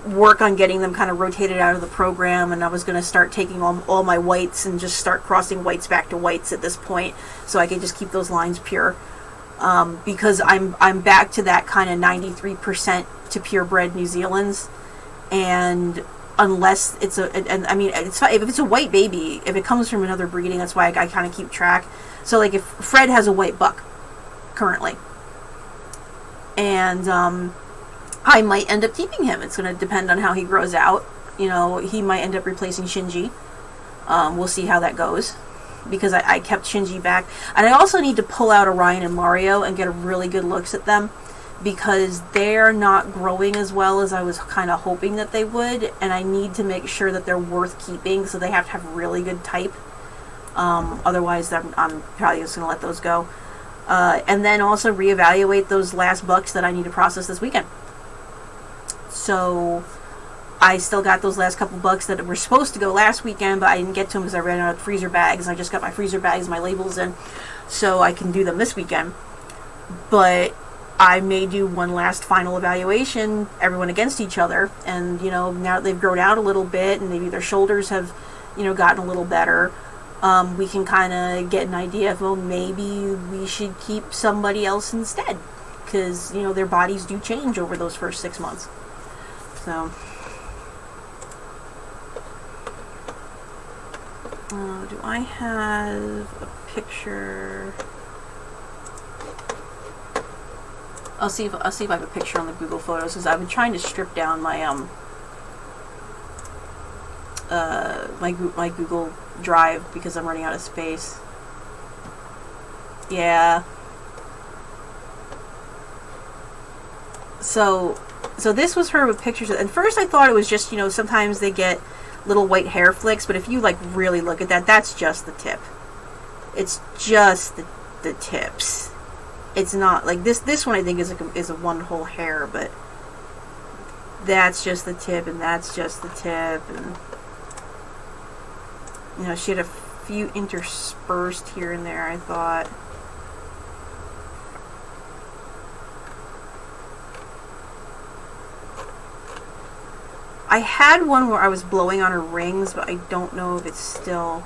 work on getting them kind of rotated out of the program, and I was going to start taking all my whites and just start crossing whites back to whites at this point, so I could just keep those lines pure. Because I'm back to that kind of 93% to purebred New Zealand's, and unless it's I mean, it's if it's a white baby, if it comes from another breeding, that's why I kind of keep track. So like if Fred has a white buck currently, and I might end up keeping him. It's going to depend on how he grows out. You know, he might end up replacing Shinji. We'll see how that goes, because I kept Shinji back. And I also need to pull out Orion and Mario and get a really good looks at them, because they're not growing as well as I was kind of hoping that they would, and I need to make sure that they're worth keeping, so they have to have really good type. Otherwise, I'm probably just going to let those go. And then also reevaluate those last bucks that I need to process this weekend. So I still got those last couple bucks that were supposed to go last weekend, but I didn't get to them because I ran out of freezer bags. I just got my freezer bags, my labels in, so I can do them this weekend. But I may do one last final evaluation, everyone against each other, and, you know, now that they've grown out a little bit and maybe their shoulders have, you know, gotten a little better, we can kind of get an idea of, well, maybe we should keep somebody else instead, because, you know, their bodies do change over those first 6 months. So, do I have a picture? I'll see if I have a picture on the Google Photos, because I've been trying to strip down my my Google Drive because I'm running out of space. Yeah. So this was her with pictures. And first I thought it was just, you know, sometimes they get little white hair flicks, but if you like really look at that, that's just the tip. It's just the tips. It's not like this one. I think is a one whole hair, but that's just the tip, and that's just the tip, and you know, she had a few interspersed here and there, I thought. I had one where I was blowing on her rings, but I don't know if it's still...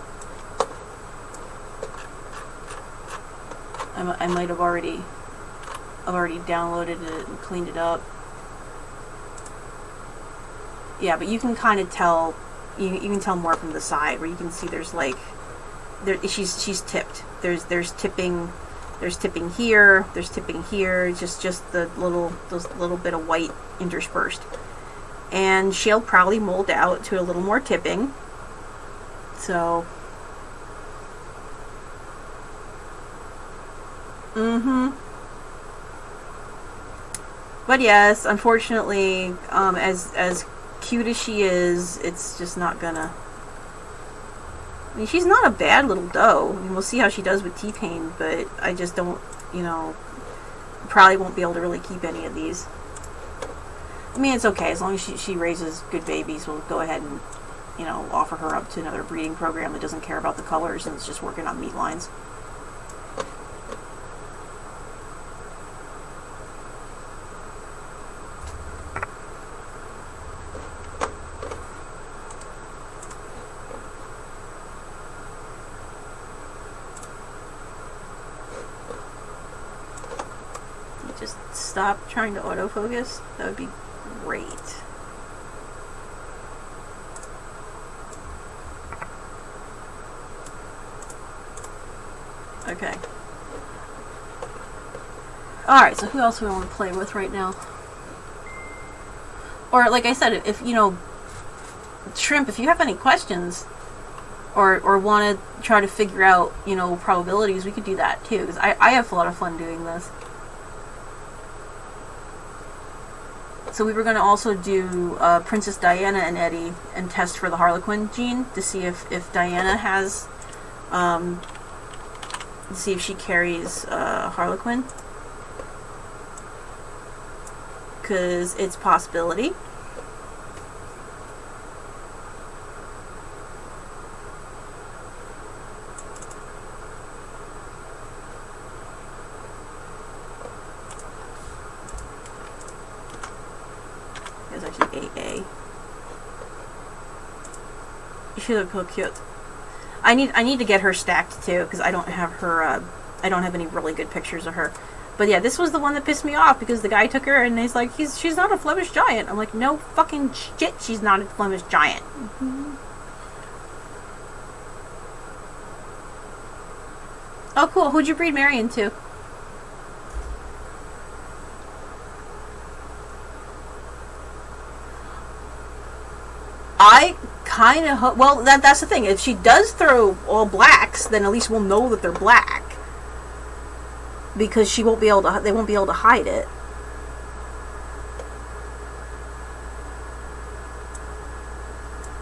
I might have already... I've already downloaded it and cleaned it up. Yeah, but you can kind of tell... You can tell more from the side, where you can see there's like... she's tipped. There's tipping... There's tipping here, there's tipping here, just the those little bit of white interspersed. And she'll probably mold out to a little more tipping. So, but yes, unfortunately, as cute as she is, it's just not gonna... I mean, she's not a bad little doe. I mean, we'll see how she does with T-Pain, but I just don't, you know, probably won't be able to really keep any of these. I mean, it's okay. As long as she raises good babies, we'll go ahead and, you know, offer her up to another breeding program that doesn't care about the colors and is just working on meat lines. Just stop trying to autofocus. That would be great. Okay. Alright, so who else do we want to play with right now? Or, like I said, if, you know, Shrimp, if you have any questions, or want to try to figure out, you know, probabilities, we could do that too, because I have a lot of fun doing this. So we were going to also do Princess Diana and Eddie and test for the Harlequin gene to see if Diana has, see if she carries Harlequin. Because it's a possibility. It's actually AA. She looks so cute. I need to get her stacked too, because I don't have her. I don't have any really good pictures of her. But yeah, this was the one that pissed me off, because the guy took her and he's like, she's not a Flemish giant. I'm like, no fucking shit, she's not a Flemish giant. Oh, cool. Who'd you breed Marion to? I kind of hope... Well, that's the thing. If she does throw all blacks, then at least we'll know that they're black. Because she won't be able to... They won't be able to hide it.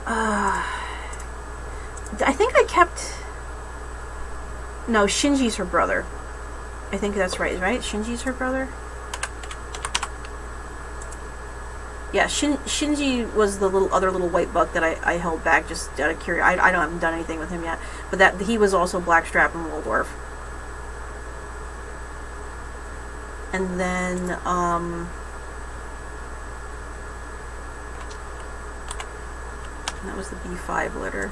I think I kept... No, Shinji's her brother. I think that's right, Shinji's her brother? Yeah, Shinji was the other little white buck that I held back just out of curiosity. I haven't done anything with him yet. But that he was also Blackstrap and Waldorf. And then, that was the B5 litter.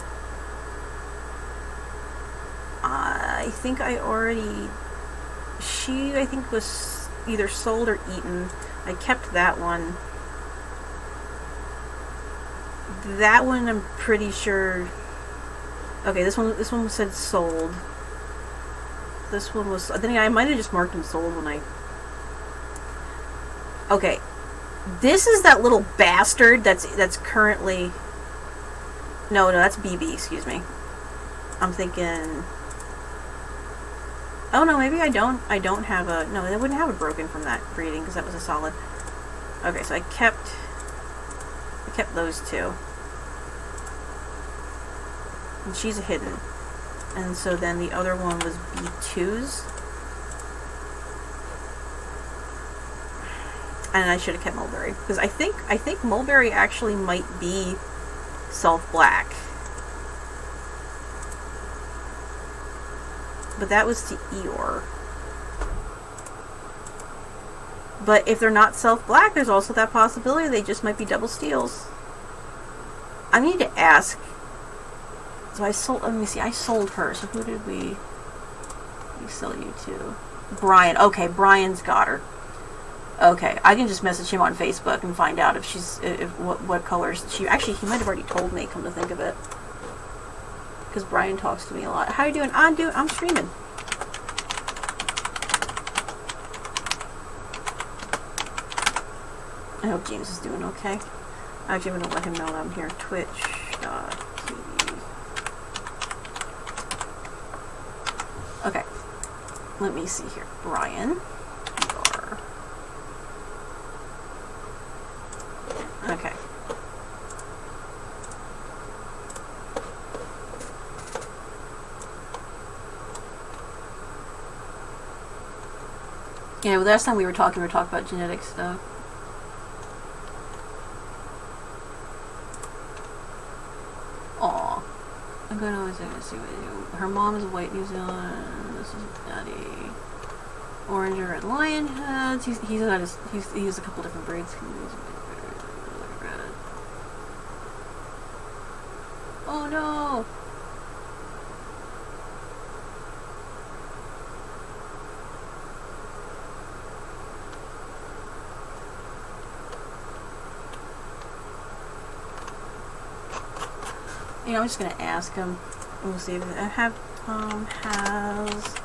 I think I already... She, I think, was either sold or eaten. I kept that one. That one, I'm pretty sure... Okay, this one said sold. This one was... I think I might have just marked them sold when I... Okay. This is that little bastard that's currently... No, that's BB, excuse me. I'm thinking... Oh no, maybe I don't have a... No, I wouldn't have a broken from that breeding, because that was a solid. Okay, so I kept those two. And she's a hidden. And so then the other one was B2s. And I should have kept Mulberry, because I think Mulberry actually might be self-black. But that was to Eeyore. But if they're not self-black, there's also that possibility they just might be double steals. I need to ask. So I sold, let me see, I sold her. So who did we sell you to? Brian. Okay, Brian's got her. Okay, I can just message him on Facebook and find out if she's, what colors she, actually he might have already told me, come to think of it. Because Brian talks to me a lot. How you doing? I'm streaming. I hope James is doing okay. Actually, I'm going to let him know that I'm here. Twitch.tv. Okay. Let me see here. Brian. You are. Okay. Yeah, well, last time we were talking about genetic stuff. Aw. I'm going to always see what you do. Her mom's white New Zealand. This is Daddy. Orange or red lion heads. He has a couple different breeds. Oh no! You know, I'm just gonna ask him. We'll see if I have has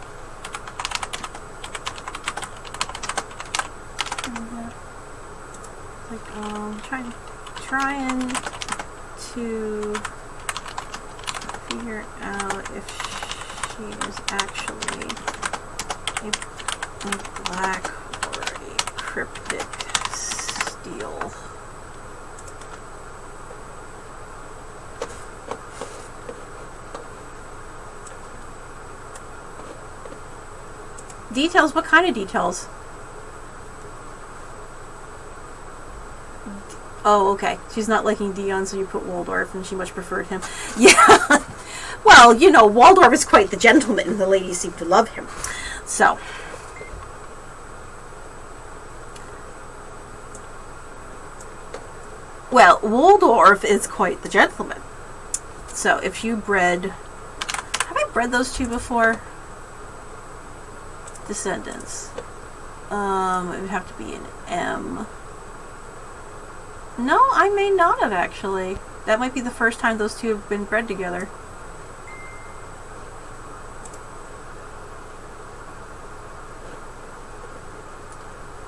like trying to figure out if she is actually a black or a cryptic steel. Details? What kind of details? Oh, okay. She's not liking Dion, so you put Waldorf, and she much preferred him. Yeah. Well, you know, Waldorf is quite the gentleman, and the ladies seem to love him. So. Well, Waldorf is quite the gentleman. So, if you bred... Have I bred those two before? Descendants. It would have to be an M. No, I may not have, actually. That might be the first time those two have been bred together.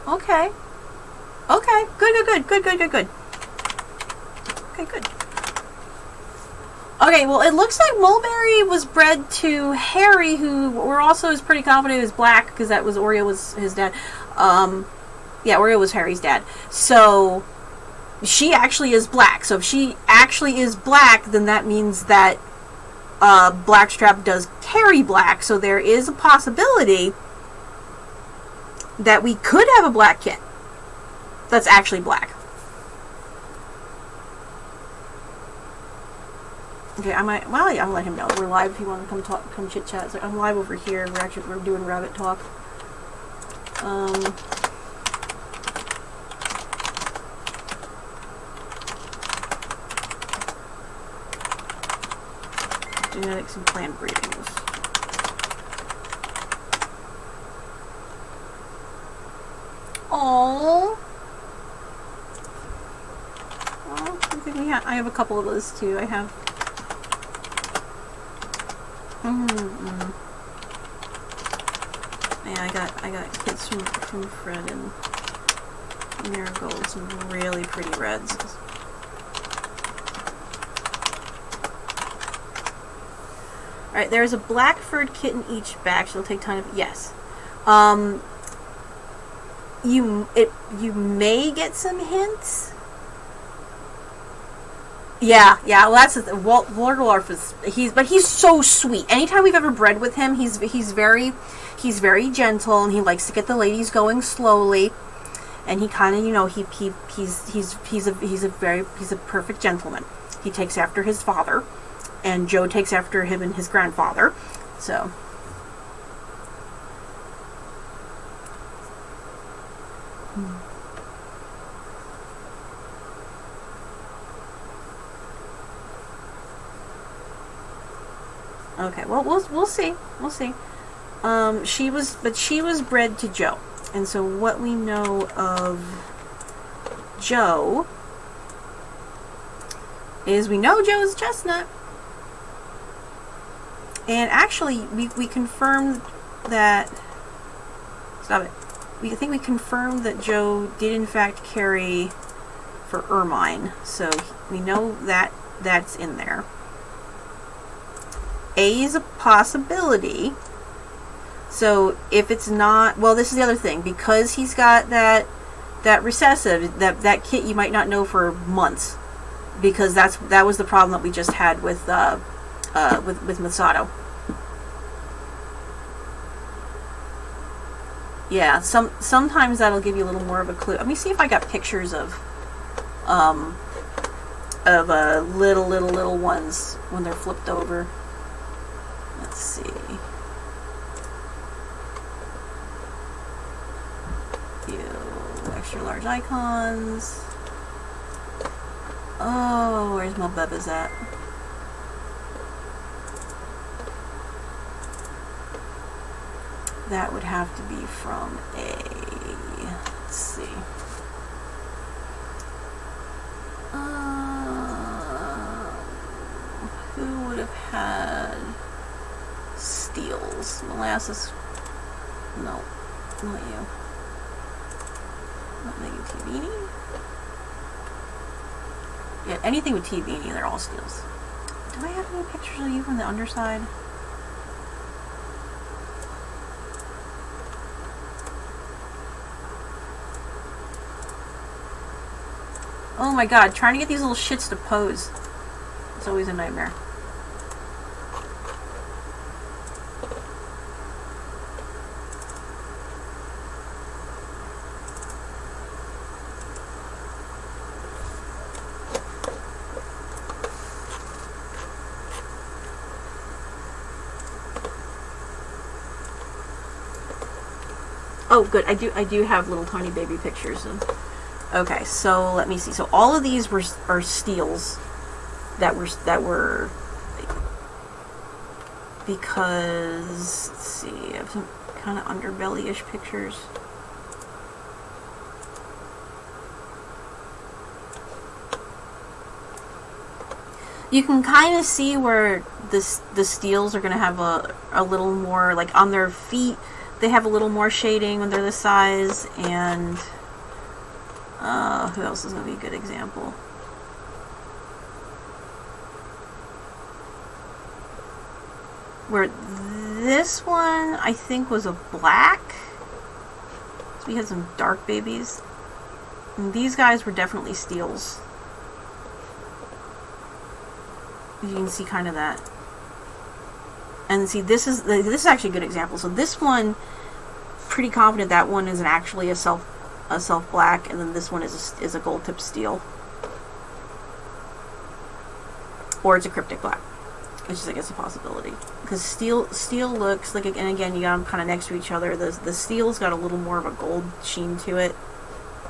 Okay. Okay. Good. Okay, good. Okay, well, it looks like Mulberry was bred to Harry, who we're also is pretty confident is black, because that was Oreo was his dad. Yeah, Oreo was Harry's dad. So, she actually is black. So, if she actually is black, then that means that Blackstrap does carry black. So, there is a possibility that we could have a black kit that's actually black. Okay, I might. Well, yeah, I'm gonna let him know we're live. If you want to come talk, come chit chat. It's like I'm live over here. We're doing rabbit talk. Genetics and plant breedings. Oh. Well, I think I have a couple of those too. I have. Yeah, I got kids from Fred and Marigold, some really pretty reds. Alright, there's a black furred kitten each batch. It'll take time to... Yes. You may get some hints. Yeah, well that's the Waldorf is he's so sweet. Anytime we've ever bred with him, he's very gentle, and he likes to get the ladies going slowly. and he kind of, you know, he's a perfect gentleman. He takes after his father, and Joe takes after him and his grandfather. So. Okay, well, we'll see. We'll see. She was bred to Joe. And so what we know of Joe is we know Joe's chestnut. And actually, we confirmed that... Stop it. I think we confirmed that Joe did in fact carry for Ermine. So we know that that's in there. A is a possibility. So if it's not, well, this is the other thing, because he's got that recessive, that kit you might not know for months, because that was the problem that we just had with Masato. Yeah, sometimes that'll give you a little more of a clue. Let me see if I got pictures of little ones when they're flipped over. Let's see. Few extra large icons. Oh, where's my Bubba's at? That would have to be from a... Let's see. Who would have had steels? Molasses? No, not you. Not Megan T-Beanie? Yeah, anything with T-Beanie, they're all steels. Do I have any pictures of you from the underside? Oh my god, trying to get these little shits to pose. It's always a nightmare. Oh, good. I do have little tiny baby pictures of. Okay, so let me see. So all of these are steels that were because, let's see, I have some kind of underbelly-ish pictures. You can kind of see where the steels are going to have a little more, like on their feet, they have a little more shading when they're this size, and who else is going to be a good example? Where this one, I think, was a black. So we had some dark babies. And these guys were definitely steels. You can see kind of that. And see, this is actually a good example. So this one, pretty confident that one isn't actually a self black, and then this one is a gold tip steel, or it's a cryptic black, which is, I guess, a possibility, because steel looks like, and again, you got them kind of next to each other. The steel's got a little more of a gold sheen to it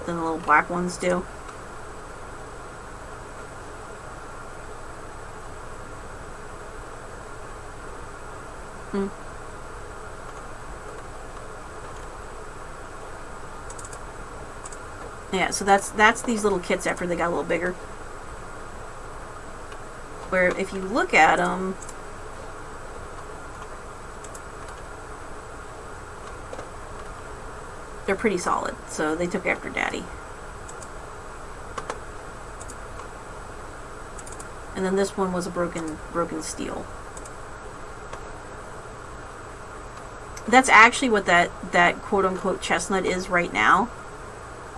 than the little black ones do. Yeah, so that's these little kits after they got a little bigger. Where if you look at them, they're pretty solid. So they took after Daddy. And then this one was a broken steel. That's actually what that quote-unquote chestnut is right now.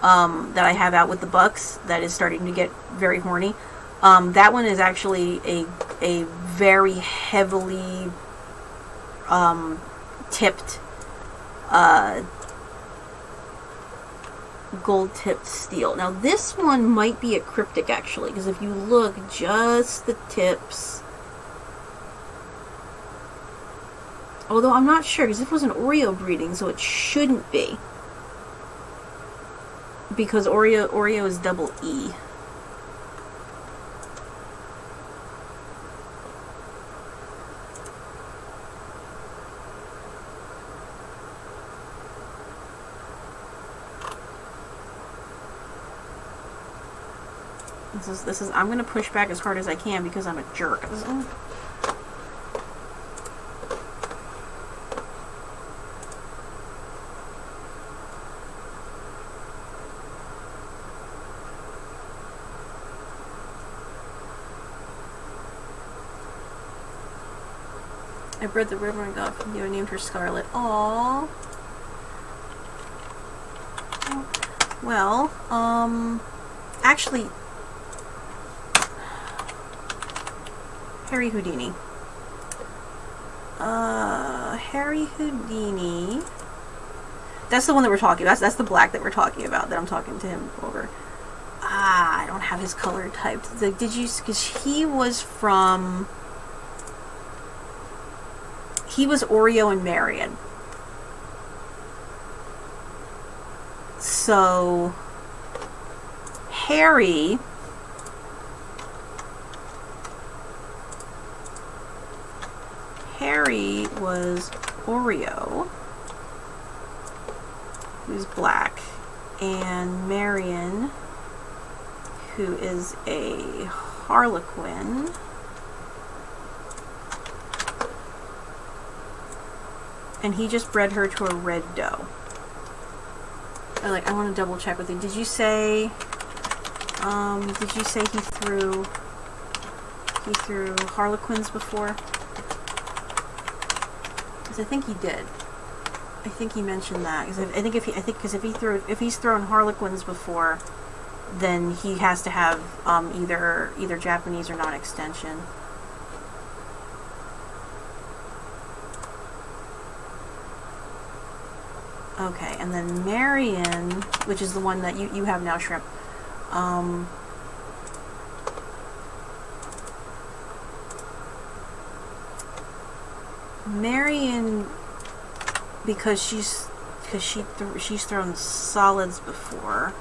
That I have out with the bucks that is starting to get very horny. That one is actually a very heavily tipped gold-tipped steel. Now this one might be a cryptic actually, because if you look, just the tips. Although I'm not sure, because this was an Oreo breeding, so it shouldn't be. Because Oreo is double E. This is I'm gonna push back as hard as I can because I'm a jerk. I bred the river and got from you and named her Scarlet. Aww. Well, actually, Harry Houdini. Harry Houdini. That's the one that we're talking about. That's the black that we're talking about, that I'm talking to him over. I don't have his color typed. Did you, because he was Oreo and Marion. So, Harry was Oreo, who's black, and Marion, who is a Harlequin, and he just bred her to a red doe. I want to double check with you. Did you say he threw Harlequins before? Because I think he did. I think he mentioned that. Because if he's thrown Harlequins before, then he has to have either Japanese or non-extension. Okay, and then Marion, which is the one that you have now, Shrimp. Marion, because she's thrown solids before.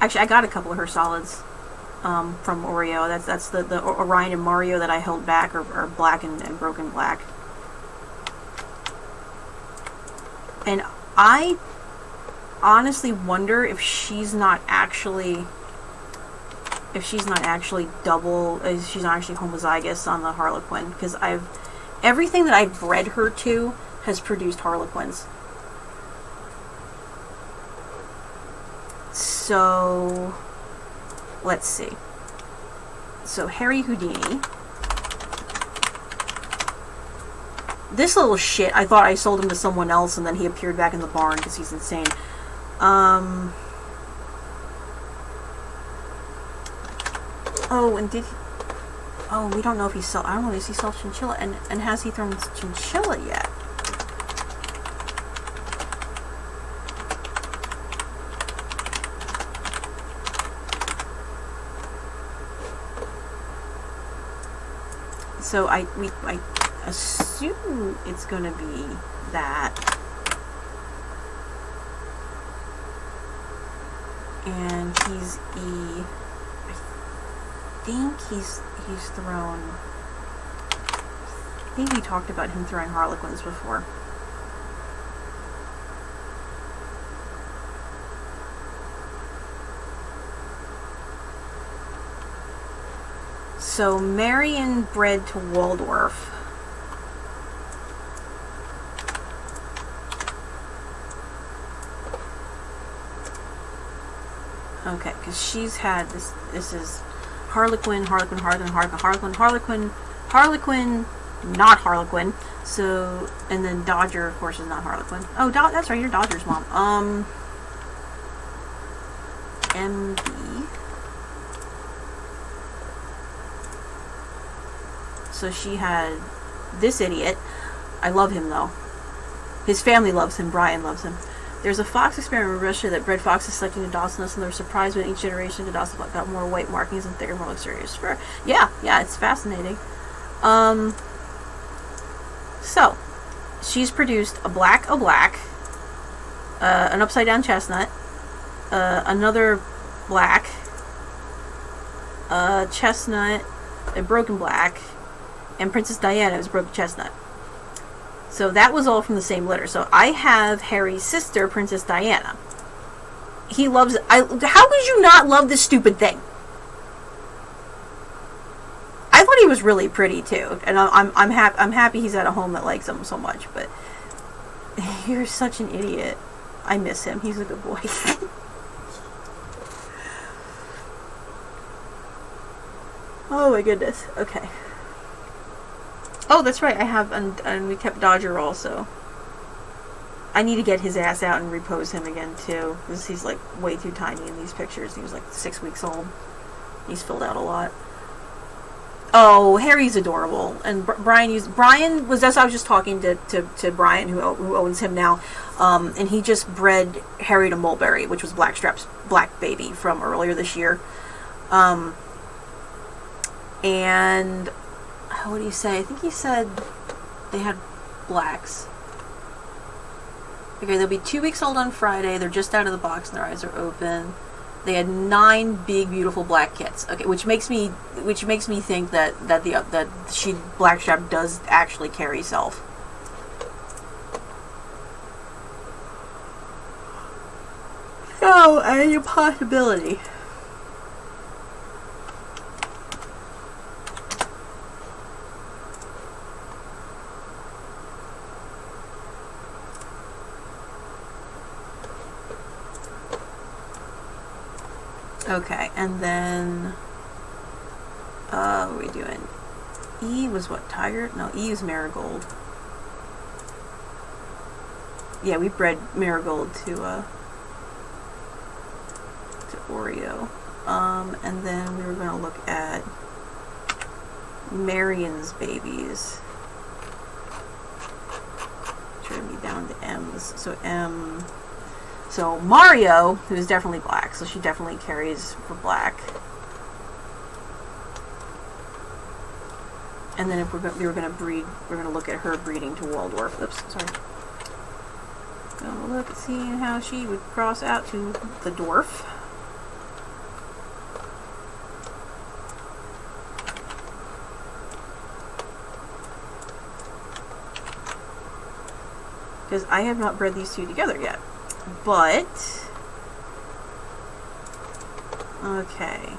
Actually, I got a couple of her solids from Oreo. That's the Orion and Mario that I held back are black and broken black. And I honestly wonder if she's not actually double, she's not actually homozygous on the Harlequin, because everything that I've bred her to has produced Harlequins. So, let's see. So, Harry Houdini. This little shit, I thought I sold him to someone else, and then he appeared back in the barn because he's insane. Oh, and did he... Oh, we don't know if he I don't know, does he sell chinchilla? And has he thrown chinchilla yet? So I assume it's gonna be that. And he's E. I think he's thrown. I think we talked about him throwing Harlequins before. So Marion bred to Waldorf. Okay, because she's had this. This is Harlequin, not Harlequin. So, and then Dodger, of course, is not Harlequin. Oh, that's right, you're Dodger's mom. MB. So she had this idiot. I love him though. His family loves him. Brian loves him. There's a fox experiment in Russia that bred foxes selecting the Dawsoness, and they were surprised when each generation the Dawson got more white markings and thicker, more luxurious fur. Yeah, it's fascinating. So, she's produced a black, an upside down chestnut, another black, a chestnut, a broken black, and Princess Diana is broken chestnut. So that was all from the same litter. So I have Harry's sister, Princess Diana. He loves... how could you not love this stupid thing? I thought he was really pretty too, and I'm happy he's at a home that likes him so much. But you're such an idiot. I miss him. He's a good boy. Oh my goodness. Okay. Oh, that's right. I have, and we kept Dodger also. I need to get his ass out and repose him again too, because he's like way too tiny in these pictures. He was like 6 weeks old. He's filled out a lot. Oh, Harry's adorable, and Brian was, as I was just talking to Brian, who owns him now, and he just bred Harry to Mulberry, which was Blackstrap's black baby from earlier this year, and what do you say? I think he said they had blacks. Okay, they'll be 2 weeks old on Friday. They're just out of the box and their eyes are open. They had 9 big, beautiful black kits. Okay, which makes me think that Blackstrap does actually carry self. Oh, a possibility. Okay, and then, what are we doing? E was what, Tiger? No, E is Marigold. Yeah, we bred Marigold to Oreo. And then we were going to look at Marion's babies. Turn me down to M's. So M... So Mario, who is definitely black, so she definitely carries for black. And then if we were going to breed, we're going to look at her breeding to Waldorf. Oops, sorry. Gonna look and see how she would cross out to the dwarf. Because I have not bred these two together yet. But, okay.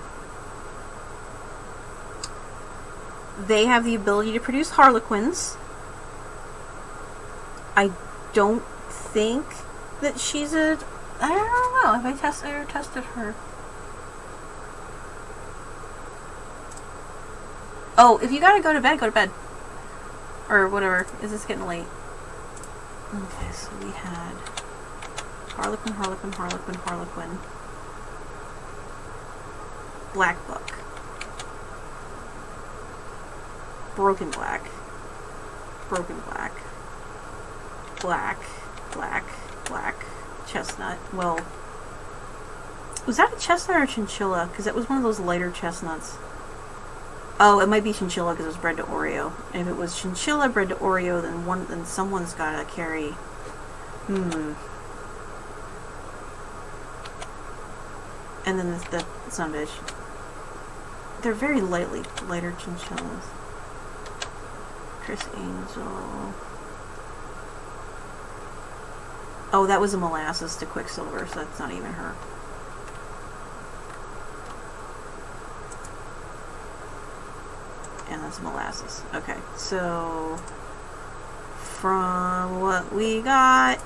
They have the ability to produce Harlequins. I don't think that she's a... I don't know. Have I ever tested her? Oh, if you gotta go to bed, go to bed. Or whatever. Is this getting late? Okay, so we had... Harlequin, Harlequin, Harlequin, Harlequin. Black Buck. Broken Black. Broken Black. Black. Black. Black. Chestnut. Well, was that a chestnut or a chinchilla? Because that was one of those lighter chestnuts. Oh, it might be chinchilla because it was bred to Oreo. And if it was chinchilla bred to Oreo, then someone's got to carry... And then the son bitch. They're very lighter chinchillas. Chris Angel. Oh, that was a molasses to Quicksilver, so that's not even her. And that's molasses. Okay, so from what we got,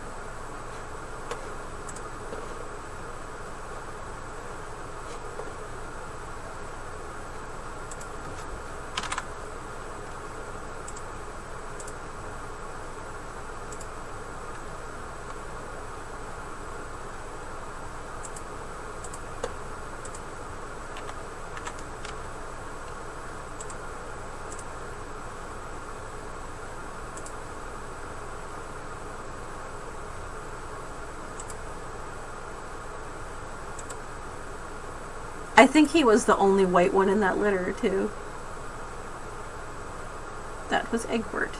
I think he was the only white one in that litter, too. That was Egbert.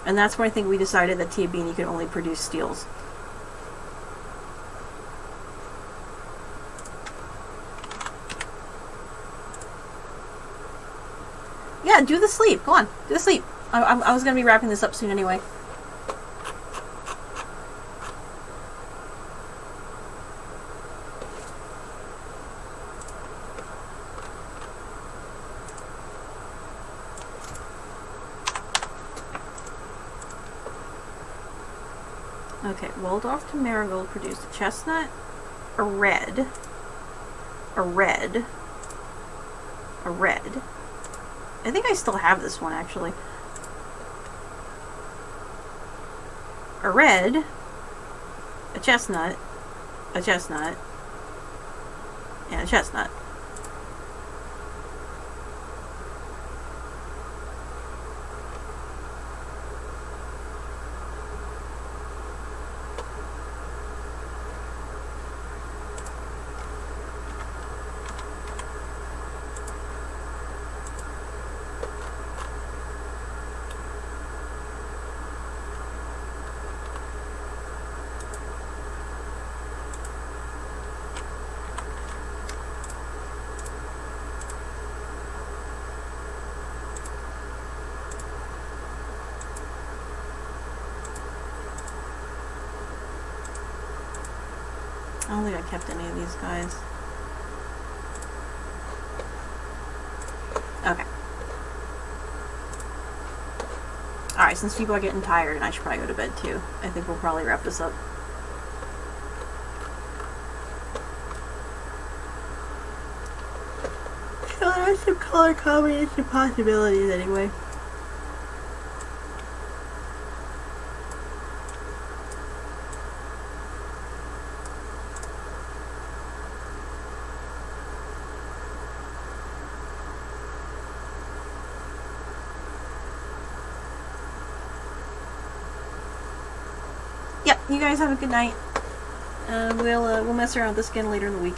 And that's when I think we decided that Tia Beanie could only produce steels. Yeah, do the sleep. Go on, do the sleep. I was going to be wrapping this up soon anyway. Okay, Waldorf to Marigold produced a chestnut, a red, a red, a red. I think I still have this one, actually. A red, a chestnut, and a chestnut. I don't think I kept any of these guys. Okay. Alright, since people are getting tired, and I should probably go to bed too, I think we'll probably wrap this up. So there's some color combination possibilities anyway. Yep, you guys have a good night. We'll mess around with this again later in the week.